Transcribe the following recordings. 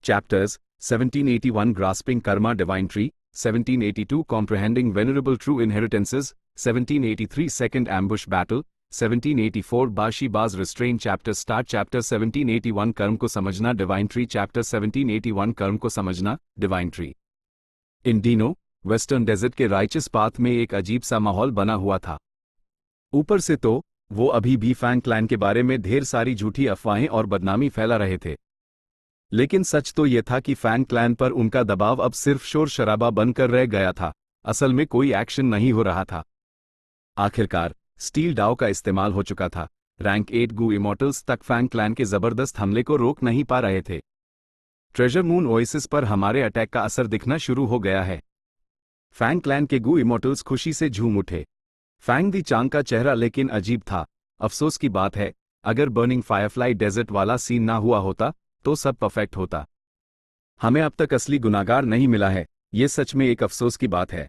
Chapters 1781 Grasping Karma Divine Tree, 1782 Comprehending Venerable True Inheritances, 1783 Second Ambush Battle, 1784 Bashi Baz Restraint Chapter Start Chapter 1781 कर्म को समझना Divine Tree Chapter 1781 कर्म को समझना Divine Tree। इन दिनों western desert के righteous path में एक अजीब सा माहौल बना हुआ था। ऊपर से तो वो अभी भी फैंग क्लैन के बारे में ढेर सारी झूठी अफवाहें और बदनामी फैला रहे थे, लेकिन सच तो ये था कि फैंग क्लैन पर उनका दबाव अब सिर्फ शोर शराबा बनकर रह गया था। असल में कोई एक्शन नहीं हो रहा था। आखिरकार स्टील डाउ का इस्तेमाल हो चुका था। रैंक 8 गू इमॉर्टल्स तक फैंग क्लैन के जबरदस्त हमले को रोक नहीं पा रहे थे। ट्रेजर मून ओएसिस पर हमारे अटैक का असर दिखना शुरू हो गया है। फैंग क्लैन के गू इमॉर्टल्स खुशी से झूम उठे। फैंग दी चांग का चेहरा लेकिन अजीब था। अफसोस की बात है, अगर बर्निंग फायरफ्लाई डेजर्ट वाला सीन ना हुआ होता तो सब परफेक्ट होता। हमें अब तक असली गुनाहगार नहीं मिला है, ये सच में एक अफसोस की बात है।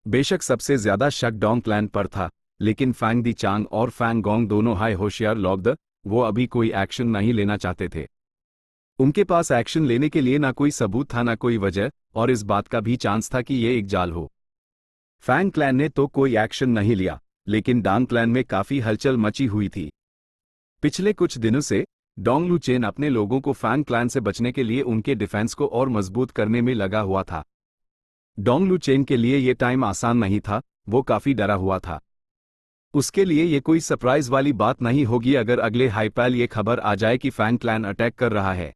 बेशक सबसे ज्यादा शक डोंग क्लैन पर था, लेकिन फैंग दी चांग और फैंग गोंग दोनों हाई होशियार लोग थे। वो अभी कोई एक्शन नहीं लेना चाहते थे। उनके पास एक्शन लेने के लिए ना कोई सबूत था ना कोई वजह, और इस बात का भी चांस था कि ये एक जाल हो। फैंग क्लैन ने तो कोई एक्शन नहीं लिया, लेकिन डांग क्लैन में काफी हलचल मची हुई थी। पिछले कुछ दिनों से डोंग लू चेन अपने लोगों को फैंग क्लैन से बचने के लिए उनके डिफेंस को और मजबूत करने में लगा हुआ था। डोंग लू चेन के लिए ये टाइम आसान नहीं था, वो काफी डरा हुआ था। उसके लिए ये कोई सरप्राइज वाली बात नहीं होगी अगर अगले हाईपैल ये खबर आ जाए कि फैंग क्लैन अटैक कर रहा है।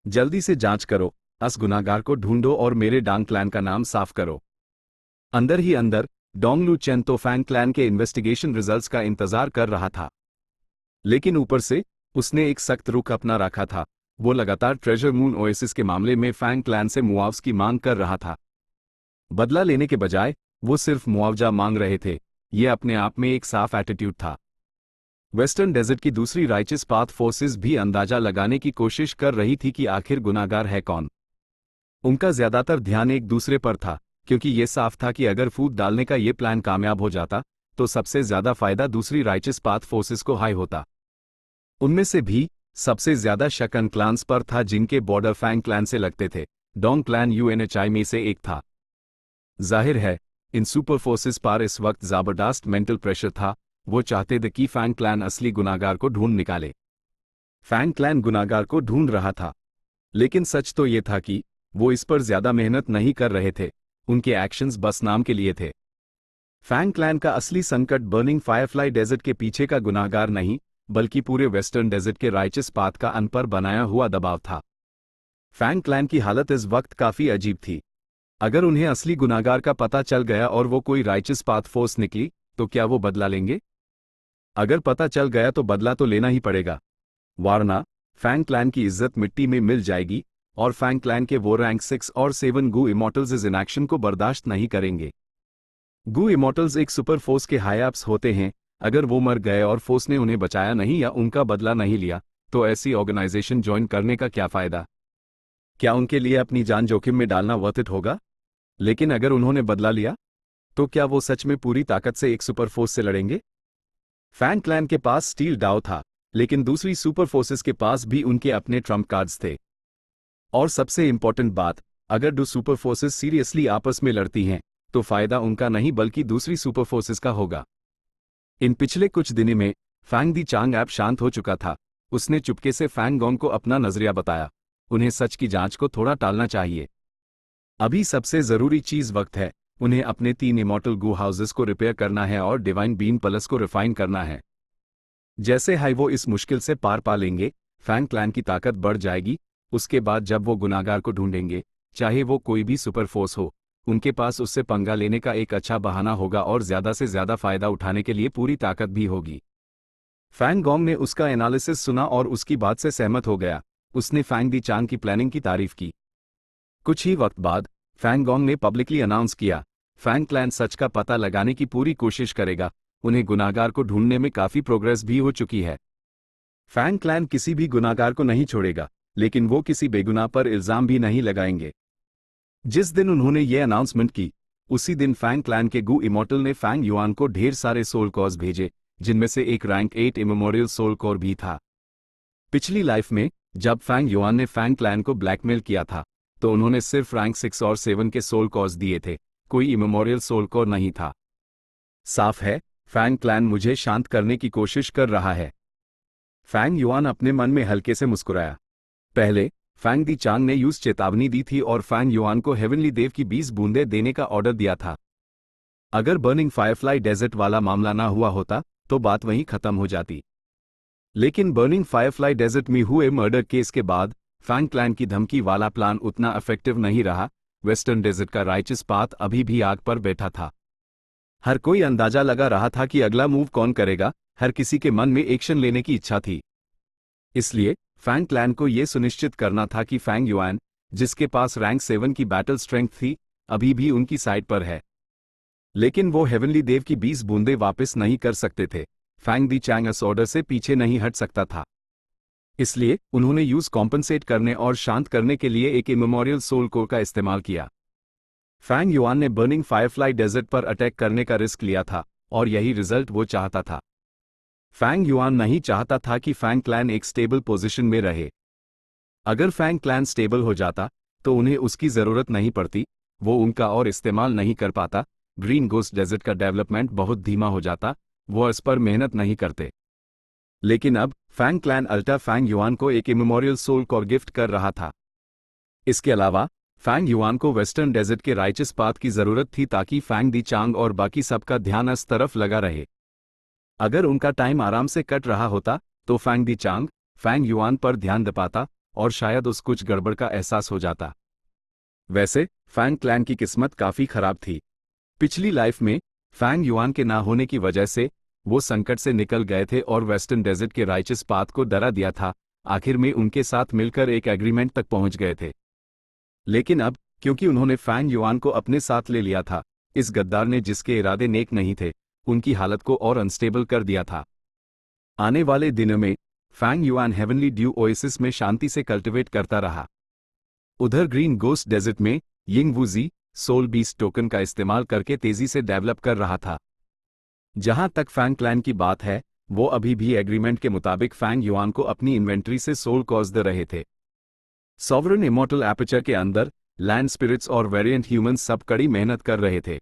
जल्दी से जांच करो, अस गुनाहगार को ढूंढो और मेरे डांग क्लैन का नाम साफ करो। अंदर ही अंदर डोंग लू चेन तो फैंग क्लैन के इन्वेस्टिगेशन रिजल्ट्स का इंतजार कर रहा था, लेकिन ऊपर से उसने एक सख्त रुख अपना रखा था। वो लगातार ट्रेजर मून ओएसिस के मामले में फैंग क्लैन से मुआवजे की मांग कर रहा था। बदला लेने के बजाय वो सिर्फ मुआवजा मांग रहे थे। ये अपने आप में एक साफ एटीट्यूड था। वेस्टर्न डेजर्ट की दूसरी राइचस पाथ फोर्सेस भी अंदाजा लगाने की कोशिश कर रही थी कि आखिर गुनाहगार है कौन। उनका ज्यादातर ध्यान एक दूसरे पर था, क्योंकि ये साफ था कि अगर फूट डालने का ये प्लान कामयाब हो जाता तो सबसे ज्यादा फायदा दूसरी राइचस पाथ फोर्सेस को हाई होता। उनमें से भी सबसे ज्यादा शक अन क्लान्स पर था, जिनके बॉर्डर फैंग क्लैन से लगते थे। डोंग क्लैन यूएनएचआई में से एक था। जाहिर है इन सुपर फोर्सेस पर इस वक्त जबरदस्त मेंटल प्रेशर था। वो चाहते थे कि फैंग क्लैन असली गुनाहगार को ढूंढ निकाले। फैंग क्लैन गुनाहगार को ढूंढ रहा था, लेकिन सच तो ये था कि वो इस पर ज्यादा मेहनत नहीं कर रहे थे। उनके एक्शंस बस नाम के लिए थे। फैंग क्लैन का असली संकट बर्निंग फायरफ्लाई डेजर्ट के पीछे का गुनाहगार नहीं, बल्कि पूरे वेस्टर्न डेजर्ट के राइचस पाथ का अन पर बनाया हुआ दबाव था। फैंग क्लैन की हालत इस वक्त काफी अजीब थी। अगर उन्हें असली गुनाहगार का पता चल गया और वो कोई राइचस पाथ फोर्स निकली, तो क्या वो बदला लेंगे? अगर पता चल गया तो बदला तो लेना ही पड़ेगा, वरना फैंग क्लैन की इज्जत मिट्टी में मिल जाएगी, और फैंग क्लैन के वो रैंक 6 और 7 गू इमॉर्टल्स इस इनएक्शन को बर्दाश्त नहीं करेंगे। गू इमॉर्टल्स एक सुपर फोर्स के हाई अप्स होते हैं। अगर वो मर गए और फोर्स ने उन्हें बचाया नहीं या उनका बदला नहीं लिया, तो ऐसी ऑर्गेनाइजेशन ज्वाइन करने का क्या फायदा? क्या उनके लिए अपनी जान जोखिम में डालना वर्थ इट होगा? लेकिन अगर उन्होंने बदला लिया, तो क्या वो सच में पूरी ताकत से एक सुपर फोर्स से लड़ेंगे? फैंग क्लैन के पास स्टील डाउ था, लेकिन दूसरी सुपर फोर्सेस के पास भी उनके अपने ट्रम्प कार्ड्स थे। और सबसे इंपॉर्टेंट बात, अगर दो सुपर फोर्सेस सीरियसली आपस में लड़ती हैं, तो फायदा उनका नहीं बल्कि दूसरी सुपर फोर्सेस का होगा। इन पिछले कुछ दिनों में फैंग दी चांग ऐप शांत हो चुका था। उसने चुपके से फैंग गोंग को अपना नजरिया बताया। उन्हें सच की जांच को थोड़ा टालना चाहिए। अभी सबसे जरूरी चीज वक्त है। उन्हें अपने 3 इमॉर्टल गू हाउसेस को रिपेयर करना है और डिवाइन बीम प्लस को रिफाइन करना है। जैसे हाई वो इस मुश्किल से पार पा लेंगे, फैंग क्लैन की ताकत बढ़ जाएगी। उसके बाद जब वो गुनाहगार को ढूंढेंगे, चाहे वो कोई भी सुपर फोर्स हो, उनके पास उससे पंगा लेने का एक अच्छा बहाना होगा और ज्यादा से ज्यादा फायदा उठाने के लिए पूरी ताकत भी होगी। फैंग गोंग ने उसका एनालिसिस सुना और उसकी बात से सहमत हो गया। उसने फैंग दी चांग की प्लानिंग की तारीफ की। कुछ ही वक्त बाद फैंग गोंग ने पब्लिकली अनाउंस किया, फैंग क्लैन सच का पता लगाने की पूरी कोशिश करेगा। उन्हें गुनाहगार को ढूंढने में काफी प्रोग्रेस भी हो चुकी है। फैंग क्लैन किसी भी गुनाहगार को नहीं छोड़ेगा, लेकिन वो किसी बेगुनाह पर इल्जाम भी नहीं लगाएंगे। जिस दिन उन्होंने ये अनाउंसमेंट की, उसी दिन फैंग क्लैन के गू इमॉर्टल ने फैंग युआन को ढेर सारे सोल कॉर्स भेजे, जिनमें से एक रैंक 8 इमेमोरियल सोल कॉर भी था। पिछली लाइफ में जब फैंग युआन ने फैंग क्लैन को ब्लैकमेल किया था तो उन्होंने सिर्फ रैंक 6 और 7 के सोल कॉर्स दिए थे, कोई इमेमोरियल सोल कोर नहीं था। साफ है, फैंग क्लैन मुझे शांत करने की कोशिश कर रहा है। फैंग युआन अपने मन में हल्के से मुस्कुराया। पहले फैंग दी चांग ने यूज चेतावनी दी थी और फैंग युआन को हेवनली देव की 20 बूंदें देने का ऑर्डर दिया था। अगर बर्निंग फायरफ्लाई डेजर्ट वाला मामला ना हुआ होता तो बात वहीं खत्म हो जाती। लेकिन बर्निंग फायरफ्लाई डेजर्ट में हुए मर्डर केस के बाद फैंग क्लैन की धमकी वाला प्लान उतना इफेक्टिव नहीं रहा। वेस्टर्न डेजर्ट का राइचस पाथ अभी भी आग पर बैठा था। हर कोई अंदाजा लगा रहा था कि अगला मूव कौन करेगा, हर किसी के मन में एक्शन लेने की इच्छा थी। इसलिए फैंग क्लैन को यह सुनिश्चित करना था कि फैंग युआन, जिसके पास रैंक 7 की बैटल स्ट्रेंथ थी, अभी भी उनकी साइड पर है। लेकिन वो हेवनली देव की 20 बूंदें वापस नहीं कर सकते थे। फैंग दी चैंग इस ऑर्डर से पीछे नहीं हट सकता था। इसलिए उन्होंने यूज कॉम्पनसेट करने और शांत करने के लिए एक इमेमोरियल सोल कोर का इस्तेमाल किया। फैंग युआन ने बर्निंग फायरफ्लाई डेजर्ट पर अटैक करने का रिस्क लिया था और यही रिजल्ट वो चाहता था। फैंग युआन नहीं चाहता था कि फैंग क्लैन एक स्टेबल पोजीशन में रहे। अगर फैंग क्लैन स्टेबल हो जाता तो उन्हें उसकी जरूरत नहीं पड़ती, वो उनका और इस्तेमाल नहीं कर पाता। ग्रीन गोस्ट डेजर्ट का डेवलपमेंट बहुत धीमा हो जाता, वो इस पर मेहनत नहीं करते। लेकिन अब फैंग क्लैन अल्टा फैंग युआन को एक इमेमोरियल सोल कोर गिफ्ट कर रहा था। इसके अलावा फैंग युआन को वेस्टर्न डेजर्ट के राइचस पाथ की जरूरत थी ताकि फैंग दी चांग और बाकी सबका ध्यान इस तरफ लगा रहे। अगर उनका टाइम आराम से कट रहा होता तो फैंग दी चांग फैंग युआन पर ध्यान दे पाता और शायद उस कुछ गड़बड़ का एहसास हो जाता। वैसे फैंग क्लैन की किस्मत काफी खराब थी। पिछली लाइफ में फैंग युआन के ना होने की वजह से वो संकट से निकल गए थे और वेस्टर्न डेजर्ट के राइचस पाथ को डरा दिया था। आखिर में उनके साथ मिलकर एक एग्रीमेंट तक पहुंच गए थे। लेकिन अब क्योंकि उन्होंने फैंग युआन को अपने साथ ले लिया था, इस गद्दार ने, जिसके इरादे नेक नहीं थे, उनकी हालत को और अनस्टेबल कर दिया था। आने वाले दिनों में Fang Yuan Heavenly Dew Oasis में शांति से कल्टिवेट करता रहा। उधर ग्रीन गोस्ट डेजर्ट में Ying Wuji soul beast token का इस्तेमाल करके तेजी से डेवलप कर रहा था। जहां तक फैंग क्लैन की बात है, वो अभी भी एग्रीमेंट के मुताबिक फैंग युआन को अपनी इन्वेंट्री से सोल कॉज दे रहे थे। सॉवरन इमॉर्टल एपर्चर के अंदर लैंड स्पिरिट्स और वेरिएंट ह्यूमंस सब कड़ी मेहनत कर रहे थे।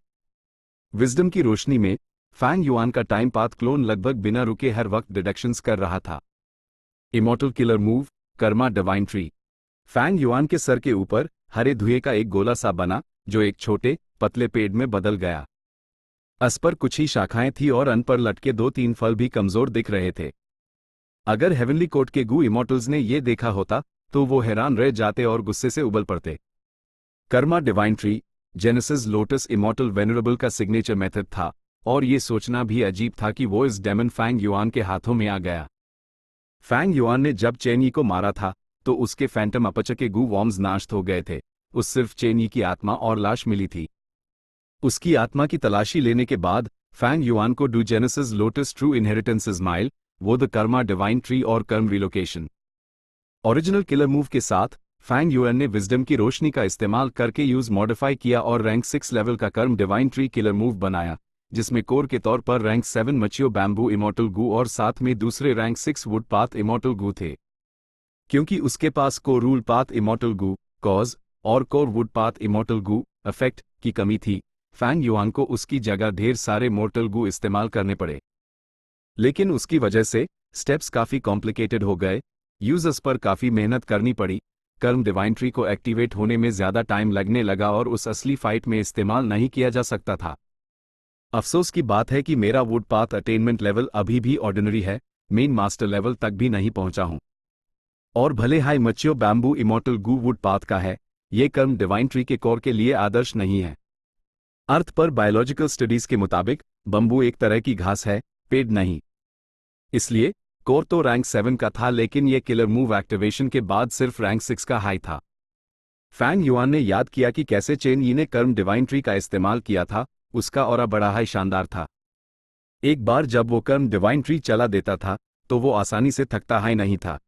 विजडम की रोशनी में फैंग युआन का टाइम पाथ क्लोन लगभग बिना रुके हर वक्त डिडक्शंस कर रहा था। Immortal killer move karma divine tree. Fang Yuan के सर के ऊपर हरे धुएं का एक गोला सा बना जो एक छोटे पतले पेड़ में बदल गया। अस पर कुछ ही शाखाएं थी और अन पर लटके 2-3 फल भी कमजोर दिख रहे थे। अगर हेवनली कोर्ट के गू इमॉर्टल्स ने यह देखा होता तो वो हैरान रह जाते और गुस्से से उबल पड़ते। Karma divine tree genesis lotus immortal venerable का सिग्नेचर मेथड था और ये सोचना भी अजीब था कि वो इस डेमन फैंग युआन के हाथों में आ गया। फैंग युआन ने जब चेनी को मारा था तो उसके फैंटम अपचर के गू वॉर्म्स नाश हो गए थे। उस सिर्फ चेनी की आत्मा और लाश मिली थी। उसकी आत्मा की तलाशी लेने के बाद फैंग युआन को डू जेनेसिस लोटस ट्रू इनहेरिटेंस इज़माइल, वो द कर्मा डिवाइन ट्री और कर्म रिलोकेशन। ओरिजिनल किलर मूव के साथ फैंग युआन ने विजडम की रोशनी का इस्तेमाल करके यूज मॉडिफाई किया और रैंक 6 लेवल का कर्म डिवाइन ट्री किलर मूव बनाया, जिसमें कोर के तौर पर रैंक 7 मचियो बैम्बू इमॉर्टल गू और साथ में दूसरे rank 6 wood path immortal gu थे। क्योंकि उसके पास core rule path immortal gu cause और core wood path immortal gu effect की कमी थी, फैंग युआन को उसकी जगह ढेर सारे मोर्टल गू इस्तेमाल करने पड़े। लेकिन उसकी वजह से स्टेप्स काफी कॉम्प्लिकेटेड हो गए, यूजर्स पर काफी मेहनत करनी पड़ी, कर्म डिवाइन ट्री को एक्टिवेट होने में ज्यादा टाइम लगने लगा और उस असली फाइट में इस्तेमाल नहीं किया जा सकता था। अफसोस की बात है कि मेरा वुड पाथ अटेनमेंट लेवल अभी भी ऑर्डिनरी है, मेन मास्टर लेवल तक भी नहीं पहुंचा हूं। और भले हाई मचियो bamboo immortal gu wood path का है, ये कर्म डिवाइन ट्री के कोर के लिए आदर्श नहीं है। अर्थ पर बायोलॉजिकल स्टडीज के मुताबिक बंबू एक तरह की घास है, पेड़ नहीं। इसलिए कोर तो रैंक 7 का था, लेकिन यह किलर मूव एक्टिवेशन के बाद सिर्फ रैंक 6 का हाई था। फैंग युआन ने याद किया कि कैसे चेन यी ने कर्म डिवाइन ट्री का इस्तेमाल किया था, उसका ऑरा बड़ा हाई शानदार था। एक बार जब वो कर्म डिवाइन ट्री चला देता था तो वो आसानी से थकता हाई नहीं था।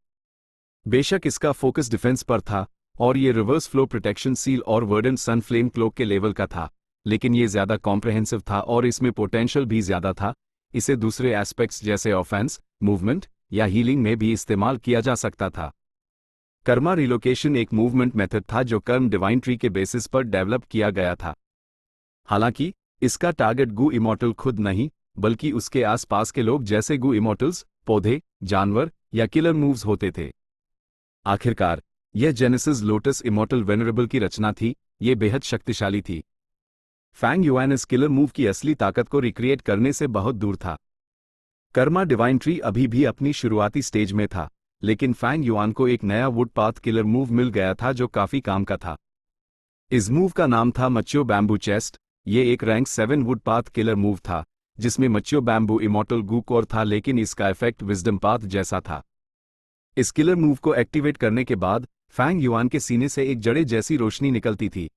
बेशक इसका फोकस डिफेंस पर था और ये रिवर्स फ्लो प्रोटेक्शन सील और वर्डन सन फ्लेम क्लोक के लेवल का था, लेकिन ये ज्यादा कॉम्प्रहेंसिव था और इसमें पोटेंशियल भी ज्यादा था। इसे दूसरे एस्पेक्ट्स जैसे ऑफेंस, मूवमेंट या हीलिंग में भी इस्तेमाल किया जा सकता था। कर्मा रिलोकेशन एक मूवमेंट मेथड था जो कर्म डिवाइन ट्री के बेसिस पर डेवलप किया गया था। हालांकि इसका टारगेट गु इमॉर्टल खुद नहीं, बल्कि उसके आसपास के लोग जैसे गु इमॉर्टल्स, पौधे, जानवर या किलर मूव्स होते थे। आखिरकार यह जेनेसिस लोटस इमॉर्टल वेनरेबल की रचना थी। ये बेहद शक्तिशाली थी। फैंग युआन इस किलर मूव की असली ताकत को रिक्रिएट करने से बहुत दूर था। कर्मा डिवाइन ट्री अभी भी अपनी शुरुआती स्टेज में था, लेकिन फैंग युआन को एक नया वुड पाथ किलर मूव मिल गया था जो काफी काम का था। इस मूव का नाम था मच्यो बैम्बू चेस्ट। ये एक rank 7 would path killer move था, जिसमें मच्यो बैम्बू इमॉर्टल गू कोर था, लेकिन इसका इफेक्ट विजडम पाथ जैसा था। इस किलर मूव को एक्टिवेट करने के बाद फैंग युआन के सीने से एक जड़े जैसी रोशनी निकलती थी।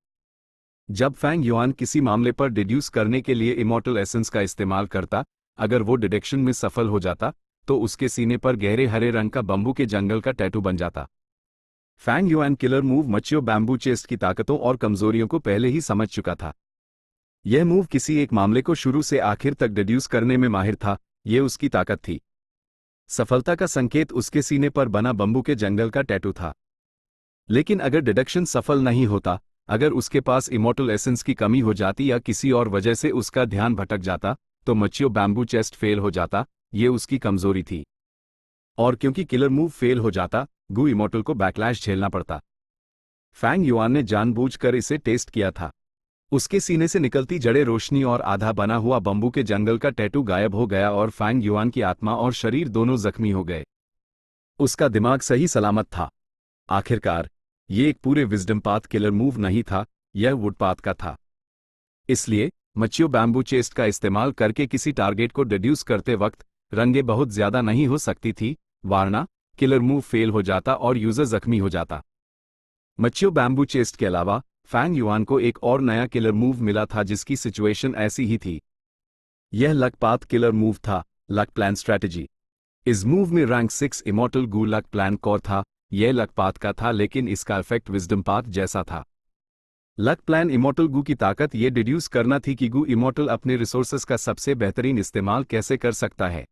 जब फैंग युआन किसी मामले पर डिड्यूस करने के लिए इमॉर्टल एसेंस का इस्तेमाल करता, अगर वो डिटेक्शन में सफल हो जाता तो उसके सीने पर गहरे हरे रंग का बंबू के जंगल का टैटू बन जाता। फैंग युआन किलर मूव मच्यो बैम्बू चेस्ट की ताकतों और कमजोरियों को पहले ही समझ चुका था। यह मूव किसी एक मामले को शुरू से आखिर तक डिड्यूस करने में माहिर था। यह उसकी ताकत थी। सफलता का संकेत उसके सीने पर बना बंबू के जंगल का टैटू था। लेकिन अगर डिडक्शन सफल नहीं होता, अगर उसके पास इमॉर्टल एसेंस की कमी हो जाती या किसी और वजह से उसका ध्यान भटक जाता, तो मच्यो बैम्बू चेस्ट फेल हो जाता। ये उसकी कमजोरी थी। और क्योंकि किलर मूव फेल हो जाता, गु इमॉर्टल को बैकलैश झेलना पड़ता। फैंग युआन ने जानबूझकर इसे टेस्ट किया था। उसके सीने से निकलती जड़े रोशनी और आधा बना हुआ बंबू के जंगल का टैटू गायब हो गया और फैंग युआन की आत्मा और शरीर दोनों जख्मी हो गए। उसका दिमाग सही सलामत था। आखिरकार ये एक पूरे विजडम पाथ किलर मूव नहीं था, यह वुड पाथ का था। इसलिए मच्यो बैम्बू चेस्ट का इस्तेमाल करके किसी टारगेट को डिड्यूस करते वक्त रंगे बहुत ज्यादा नहीं हो सकती थी, वरना किलर मूव फेल हो जाता और यूजर जख्मी हो जाता। मच्यो बैम्बू चेस्ट के अलावा फैंग युआन को एक और नया किलर मूव मिला था जिसकी सिचुएशन ऐसी ही थी। यह लक पाथ किलर मूव था, लक प्लान स्ट्रैटेजी। इस मूव में रैंक 6 इमॉर्टल गू लक प्लान कोर था। यह लक पाथ का था, लेकिन इसका इफेक्ट विजडम पाथ जैसा था। लक प्लान इमॉर्टल गू की ताकत यह डिड्यूस करना थी कि गू इमॉर्टल अपने रिसोर्सेस का सबसे बेहतरीन इस्तेमाल कैसे कर सकता है।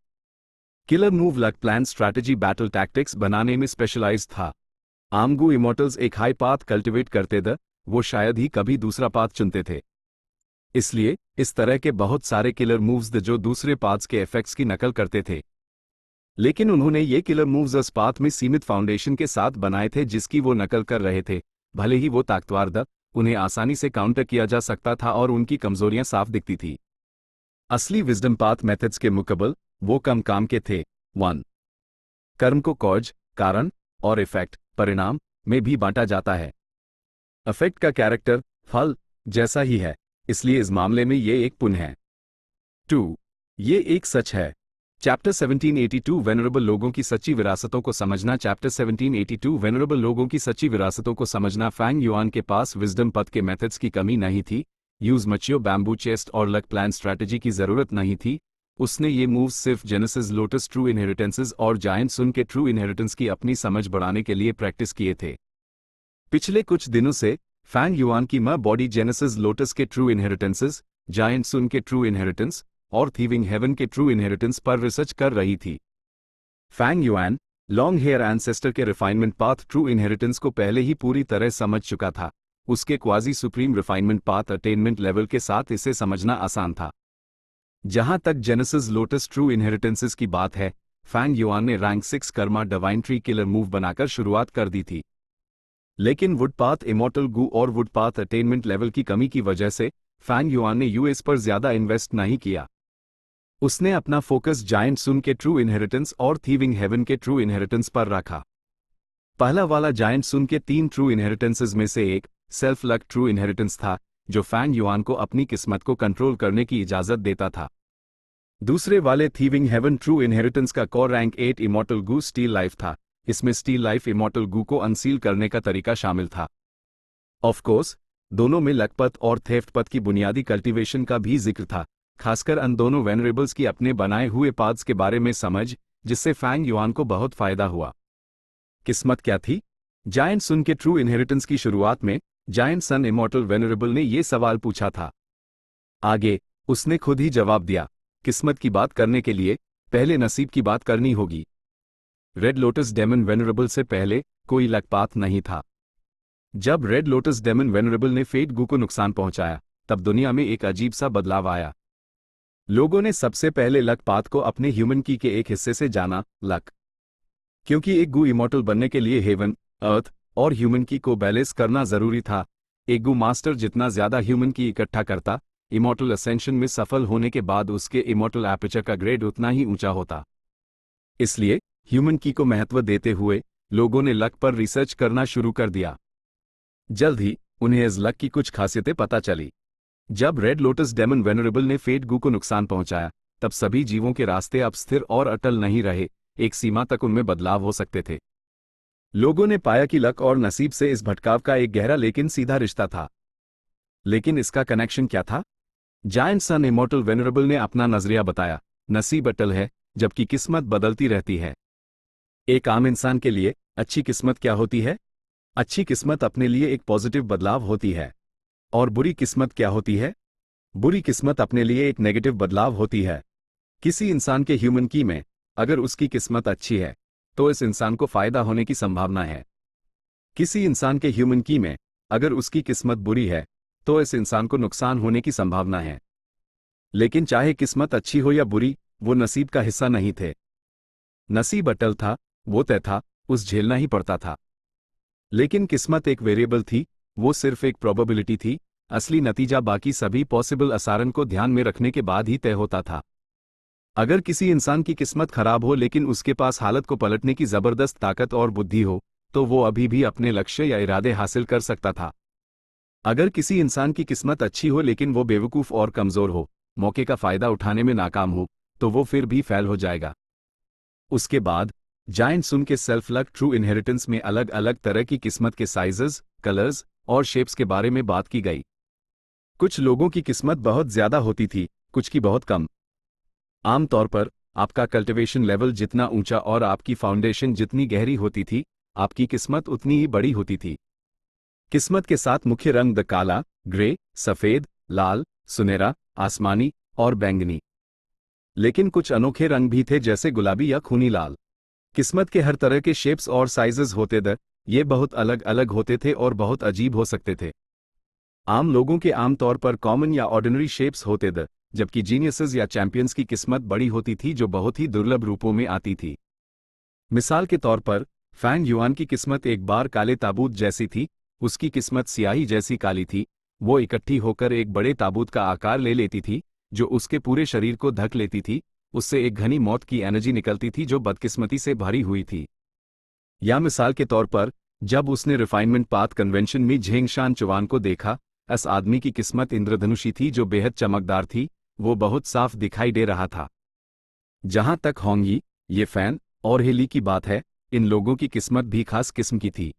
Killer move luck plan strategy battle tactics बनाने में स्पेशलाइज्ड था। आम गू इमॉर्टल्स एक हाई पाथ कल्टिवेट करते थे, वो शायद ही कभी दूसरा पाथ चुनते थे। इसलिए इस तरह के बहुत सारे किलर मूव्स थे जो दूसरे पाथ्स के इफेक्ट्स की नकल करते थे। लेकिन उन्होंने ये किलर मूव्स उस पाथ में सीमित फाउंडेशन के साथ बनाए थे जिसकी वो नकल कर रहे थे। भले ही वो ताकतवर थे, उन्हें आसानी से काउंटर किया जा सकता था और उनकी कमजोरियां साफ दिखती थी। असली विजडम पाथ मेथड्स के मुकाबले वो कम काम के थे। 1. कर्म को कॉज, कारण और इफेक्ट, परिणाम में भी बांटा जाता है। इफेक्ट का कैरेक्टर, फल जैसा ही है, इसलिए इस मामले में ये एक पुण्य है। 2. ये एक सच है। चैप्टर 1782 वेनरेबल लोगों की सच्ची विरासतों को समझना। चैप्टर 1782 वेनरेबल लोगों की सच्ची विरासतों को समझना। फैंग युआन के पास विजडम पथ के मेथड्स की कमी नहीं थी, यूज मच्यो बैम्बू चेस्ट और लक प्लान स्ट्रैटेजी की जरूरत नहीं थी। उसने ये मूव्स सिर्फ जेनेसिस लोटस ट्रू इनहेरिटेंसेस और जायंट सुन के ट्रू इनहेरिटेंस की अपनी समझ बढ़ाने के लिए प्रैक्टिस किए थे। पिछले कुछ दिनों से फैंग युआन की मां बॉडी जेनेसिस लोटस के ट्रू इनहेरिटेंसेस, जायंट सुन के ट्रू इनहेरिटेंस और थीविंग हेवन के ट्रू इनहेरिटेंस पर रिसर्च कर रही थी। Fang Yuan long hair ancestor के रिफाइनमेंट पाथ ट्रू इनहेरिटेंस को पहले ही पूरी तरह समझ चुका था। उसके quasi supreme refinement path attainment level के साथ इसे समझना आसान था। जहां तक जेनेसिस लोटस ट्रू इनहेरिटेंसेस की बात है, फैंग युआन ने rank 6 Karma divine tree killer move बनाकर शुरुआत कर दी थी। लेकिन वुड पाथ इमॉर्टल गू और वुड पाथ अटेनमेंट लेवल की कमी की वजह से फैंग युआन ने यूएस पर ज्यादा इन्वेस्ट नहीं किया। उसने अपना फोकस जायंट सुन के ट्रू इनहेरिटेंस और थीविंग हेवन के ट्रू इनहेरिटेंस पर रखा। पहला वाला जायंट सुन के 3 ट्रू इनहेरिटेंसेस में से एक सेल्फ लक ट्रू इनहेरिटेंस था, जो फैंग युआन को अपनी किस्मत को कंट्रोल करने की इजाजत देता था। दूसरे वाले थीविंग हेवन ट्रू इनहेरिटेंस का कोर रैंक 8 इमॉर्टल गू स्टील लाइफ था। इसमें स्टील लाइफ इमॉर्टल गू को अनसील करने का तरीका शामिल था। ऑफ कोर्स दोनों में लकपथ और थेफ्ट पथ की बुनियादी कल्टीवेशन का भी जिक्र था, खासकर उन दोनों वेनरेबल्स की अपने बनाए हुए पाथ्स के बारे में समझ, जिससे फैंग युआन को बहुत फायदा हुआ। किस्मत क्या थी? जायंट सुन के ट्रू इनहेरिटेंस की शुरुआत में जायंट सन इमॉर्टल वेनरेबल ने यह सवाल पूछा था। आगे उसने खुद ही जवाब दिया, किस्मत की बात करने के लिए पहले नसीब की बात करनी होगी। रेड लोटस डेमन वेनरेबल से पहले कोई लकपात नहीं था। जब रेड लोटस डेमन वेनरेबल ने फेट गू को नुकसान पहुंचाया, तब दुनिया में एक अजीब सा बदलाव आया। लोगों ने सबसे पहले लकपात को अपने ह्यूमन की के एक हिस्से से जाना, लक। क्योंकि एक गू इमॉर्टल बनने के लिए हेवन, अर्थ और ह्यूमन की को बैलेंस करना जरूरी था। एक गू मास्टर जितना ज्यादा ह्यूमन की इकट्ठा करता, इमॉर्टल असेंशन में सफल होने के बाद उसके इमॉर्टल एपर्चर का ग्रेड उतना ही ऊंचा होता। इसलिए ह्यूमन की को महत्व देते हुए लोगों ने लक पर रिसर्च करना शुरू कर दिया। जल्द ही उन्हें इस लक की कुछ खासियतें पता चली। जब रेड लोटस डेमन वेनरेबल ने फेट गू को नुकसान पहुंचाया, तब सभी जीवों के रास्ते अब स्थिर और अटल नहीं रहे, एक सीमा तक उनमें बदलाव हो सकते थे। लोगों ने पाया कि लक और नसीब से इस भटकाव का एक गहरा लेकिन सीधा रिश्ता था। लेकिन इसका कनेक्शन क्या था? जायंट सन इमॉर्टल वेनरेबल ने अपना नजरिया बताया, नसीब अटल है, जबकि किस्मत बदलती रहती है। एक आम इंसान के लिए अच्छी किस्मत क्या होती है? अच्छी किस्मत अपने लिए एक पॉजिटिव बदलाव होती है। और बुरी किस्मत क्या होती है? बुरी किस्मत अपने लिए एक नेगेटिव बदलाव होती है। किसी इंसान के ह्यूमन की में अगर उसकी किस्मत अच्छी है, तो इस इंसान को फायदा होने की संभावना है। किसी इंसान के ह्यूमन की में अगर उसकी किस्मत बुरी है, तो इस इंसान को नुकसान होने की संभावना है। लेकिन चाहे किस्मत अच्छी हो या बुरी, वो नसीब का हिस्सा नहीं थे। नसीब अटल था, वो तय था, उस झेलना ही पड़ता था। लेकिन किस्मत एक वेरिएबल थी, वो सिर्फ एक प्रोबेबिलिटी थी। असली नतीजा बाकी सभी पॉसिबल असारन को ध्यान में रखने के बाद ही तय होता था। अगर किसी इंसान की किस्मत खराब हो लेकिन उसके पास हालत को पलटने की जबरदस्त ताकत और बुद्धि हो, तो वो अभी भी अपने लक्ष्य या इरादे हासिल कर सकता था। अगर किसी इंसान की किस्मत अच्छी हो लेकिन वो बेवकूफ़ और कमज़ोर हो, मौके का फ़ायदा उठाने में नाकाम हो, तो वो फिर भी फेल हो जाएगा। उसके बाद जायंट सुन के सेल्फ लक ट्रू इनहेरिटेंस में अलग अलग तरह की किस्मत के साइजेस, कलर्स और शेप्स के बारे में बात की गई। कुछ लोगों की किस्मत बहुत ज़्यादा होती थी, कुछ की बहुत कम। आमतौर पर आपका कल्टिवेशन लेवल जितना ऊंचा और आपकी फाउंडेशन जितनी गहरी होती थी, आपकी किस्मत उतनी ही बड़ी होती थी। किस्मत के सात मुख्य रंग द काला, ग्रे, सफेद, लाल, सुनहरा, आसमानी और बैंगनी। लेकिन कुछ अनोखे रंग भी थे, जैसे गुलाबी या खूनी लाल। किस्मत के हर तरह के शेप्स और साइजेस होते थे। ये बहुत अलग अलग होते थे और बहुत अजीब हो सकते थे। आम लोगों के आमतौर पर कॉमन या ऑर्डिनरी शेप्स होते थे, जबकि जीनियसेस या चैंपियंस की किस्मत बड़ी होती थी, जो बहुत ही दुर्लभ रूपों में आती थी। मिसाल के तौर पर फैंग युआन की किस्मत एक बार काले ताबूत जैसी थी। उसकी किस्मत स्याही जैसी काली थी। वो इकट्ठी होकर एक बड़े ताबूत का आकार ले लेती थी, जो उसके पूरे शरीर को ढक लेती थी। उससे एक घनी मौत की एनर्जी निकलती थी, जो बदकिस्मती से भरी हुई थी। या मिसाल के तौर पर जब उसने रिफाइनमेंट पाथ कन्वेंशन में झेंगशान चुवान को देखा, इस आदमी की किस्मत इंद्रधनुषी थी, जो बेहद चमकदार थी। वो बहुत साफ दिखाई दे रहा था। जहां तक होंगी, ये फैन और हेली की बात है, इन लोगों की किस्मत भी खास किस्म की थी।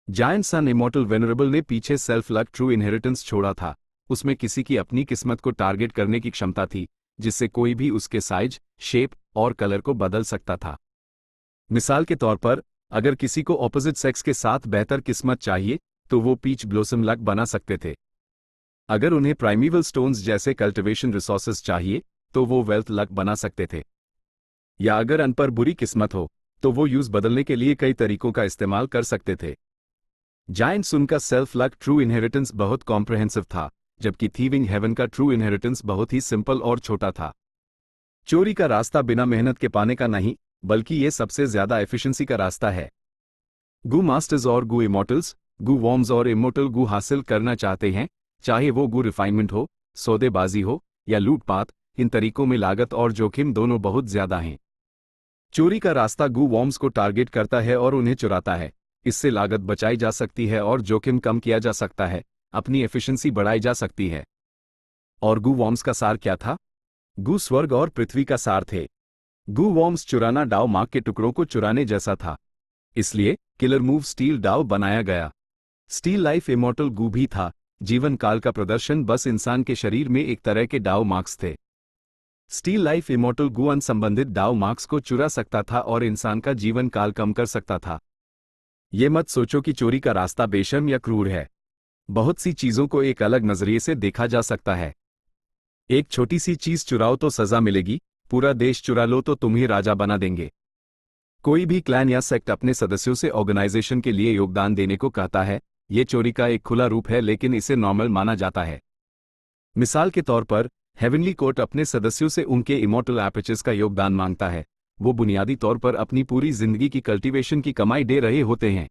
जायंट सन इमॉर्टल वेनरेबल ने पीछे सेल्फ लक ट्रू इनहेरिटेंस छोड़ा था। उसमें किसी की अपनी किस्मत को टारगेट करने की क्षमता थी, जिससे कोई भी उसके साइज, शेप और कलर को बदल सकता था। मिसाल के तौर पर अगर किसी को ऑपोजिट सेक्स के साथ बेहतर किस्मत चाहिए, तो वो पीच ब्लोसम लक बना सकते थे। अगर उन्हें प्राइमीवल स्टोन्स जैसे कल्टिवेशन रिसोर्सेज चाहिए, तो वो वेल्थ लक बना सकते थे। या अगर अन पर बुरी किस्मत हो, तो वो यूज बदलने के लिए कई तरीकों का इस्तेमाल कर सकते थे। जायंट सुन का सेल्फ लक ट्रू इनहेरिटेंस बहुत कॉम्प्रहेंसिव था, जबकि थीविंग हेवन का ट्रू इनहेरिटेंस बहुत ही सिंपल और छोटा था। चोरी का रास्ता बिना मेहनत के पाने का नहीं, बल्कि ये सबसे ज्यादा एफिशिएंसी का रास्ता है। गू मास्टर्स और गू इमॉर्टल्स, गू वॉर्म्स और इमॉर्टल गू हासिल करना चाहते हैं, चाहे वो गू रिफाइनमेंट हो, सौदेबाजी हो या लूटपाट, इन तरीकों में लागत और जोखिम दोनों बहुत ज्यादा हैं। चोरी का रास्ता गू वॉर्म्स को टारगेट करता है और उन्हें चुराता है। इससे लागत बचाई जा सकती है और जोखिम कम किया जा सकता है, अपनी एफिशिएंसी बढ़ाई जा सकती है। और गू वॉर्म्स का सार क्या था? गू स्वर्ग और पृथ्वी का सार थे। गू वॉर्म्स चुराना डाव मार्क के टुकड़ों को चुराने जैसा था। इसलिए किलर मूव स्टील डाव बनाया गया। स्टील लाइफ इमॉर्टल गू भी था। जीवन काल का प्रदर्शन बस इंसान के शरीर में एक तरह के डाव मार्क्स थे। स्टील लाइफ इमॉर्टल गू अनसंबंधित डाव मार्क्स को चुरा सकता था और इंसान का जीवन काल कम कर सकता था। ये मत सोचो कि चोरी का रास्ता बेशर्म या क्रूर है। बहुत सी चीजों को एक अलग नजरिए से देखा जा सकता है। एक छोटी सी चीज चुराओ तो सजा मिलेगी, पूरा देश चुरा लो तो तुम्हें राजा बना देंगे। कोई भी क्लैन या सेक्ट अपने सदस्यों से ऑर्गेनाइजेशन के लिए योगदान देने को कहता है, ये चोरी का एक खुला रूप है लेकिन इसे नॉर्मल माना जाता है। मिसाल के तौर पर हेवनली कोर्ट अपने सदस्यों से उनके इमॉर्टल एपिचेस का योगदान मांगता है। वो बुनियादी तौर पर अपनी पूरी जिंदगी की कल्टीवेशन की कमाई दे रहे होते हैं।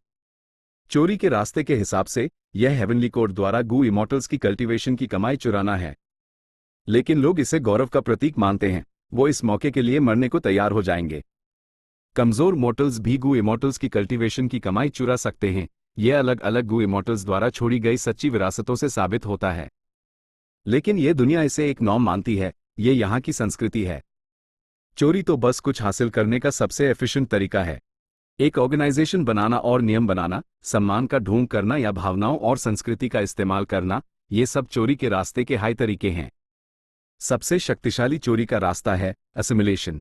चोरी के रास्ते के हिसाब से यह हेवनली कोर्ट द्वारा गू इमॉर्टल्स की कल्टीवेशन की कमाई चुराना है, लेकिन लोग इसे गौरव का प्रतीक मानते हैं। वो इस मौके के लिए मरने को तैयार हो जाएंगे। कमजोर मॉर्टल्स भी गू इमॉर्टल्स की कल्टीवेशन की कमाई चुरा सकते हैं। यह अलग अलग गू इमॉर्टल्स द्वारा छोड़ी गई सच्ची विरासतों से साबित होता है, लेकिन यह दुनिया इसे एक नॉर्म मानती है। ये यहाँ की संस्कृति है। चोरी तो बस कुछ हासिल करने का सबसे एफिशिएंट तरीका है। एक ऑर्गेनाइजेशन बनाना और नियम बनाना, सम्मान का ढोंग करना या भावनाओं और संस्कृति का इस्तेमाल करना, ये सब चोरी के रास्ते के हाई तरीके हैं। सबसे शक्तिशाली चोरी का रास्ता है असिमिलेशन।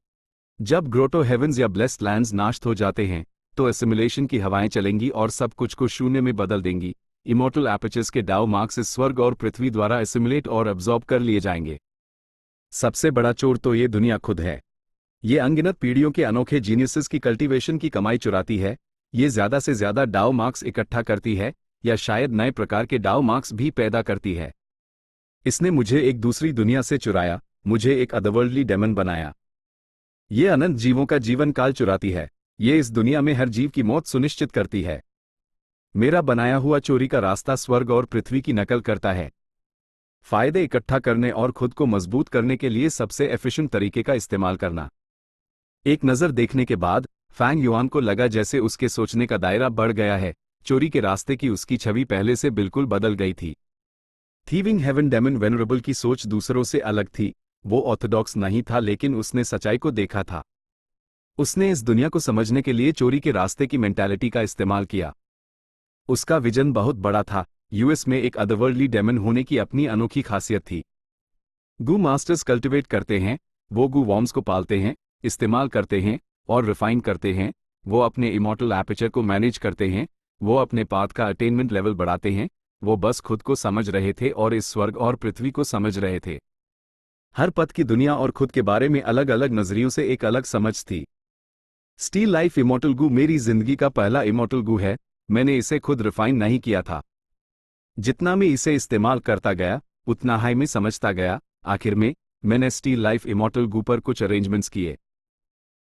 जब ग्रोटो हेवंस या ब्लेस्ड लैंड्स नाश हो जाते हैं तो असिमिलेशन की हवाएं चलेंगी और सब कुछ को शून्य में बदल देंगी। इमॉर्टल एपिचेस के डाउ मार्क्स इस स्वर्ग और पृथ्वी द्वारा असिमिलेट और अब्जॉर्ब कर लिए जाएंगे। सबसे बड़ा चोर तो ये दुनिया खुद है। ये अनगिनत पीढ़ियों के अनोखे जीनियसेस की कल्टीवेशन की कमाई चुराती है। ये ज्यादा से ज्यादा डाउ मार्क्स इकट्ठा करती है या शायद नए प्रकार के डाउ मार्क्स भी पैदा करती है। इसने मुझे एक दूसरी दुनिया से चुराया, मुझे एक अदरवर्ल्डली डेमन बनाया। ये अनंत जीवों का जीवन काल चुराती है। ये इस दुनिया में हर जीव की मौत सुनिश्चित करती है। मेरा बनाया हुआ चोरी का रास्ता स्वर्ग और पृथ्वी की नकल करता है। फायदे इकट्ठा करने और खुद को मजबूत करने के लिए सबसे एफिशिएंट तरीके का इस्तेमाल करना। एक नज़र देखने के बाद फैंग युआन को लगा जैसे उसके सोचने का दायरा बढ़ गया है। चोरी के रास्ते की उसकी छवि पहले से बिल्कुल बदल गई थी। थीविंग हेवन डेमन वेनरेबल की सोच दूसरों से अलग थी। वो ऑर्थोडॉक्स नहीं था, लेकिन उसने सच्चाई को देखा था। उसने इस दुनिया को समझने के लिए चोरी के रास्ते की मेंटालिटी का इस्तेमाल किया। उसका विजन बहुत बड़ा था। यूएस में एक अदरवर्ल्डली डेमन होने की अपनी अनोखी खासियत थी। गू मास्टर्स कल्टिवेट करते हैं। वो गू वॉर्म्स को पालते हैं, इस्तेमाल करते हैं और रिफाइन करते हैं। वो अपने इमॉर्टल एपिचर को मैनेज करते हैं। वो अपने पाथ का अटेनमेंट लेवल बढ़ाते हैं। वो बस खुद को समझ रहे थे और इस स्वर्ग और पृथ्वी को समझ रहे थे। हर पथ की दुनिया और खुद के बारे में अलग अलग नजरियों से एक अलग समझ थी। स्टील लाइफ इमॉर्टल गू मेरी जिंदगी का पहला इमॉर्टल गू है। मैंने इसे खुद रिफाइन नहीं किया था। जितना मैं इसे इस्तेमाल करता गया उतना हाई में समझता गया। आखिर में मैंने स्टील लाइफ इमॉर्टल गू पर कुछ अरेंजमेंट्स किए।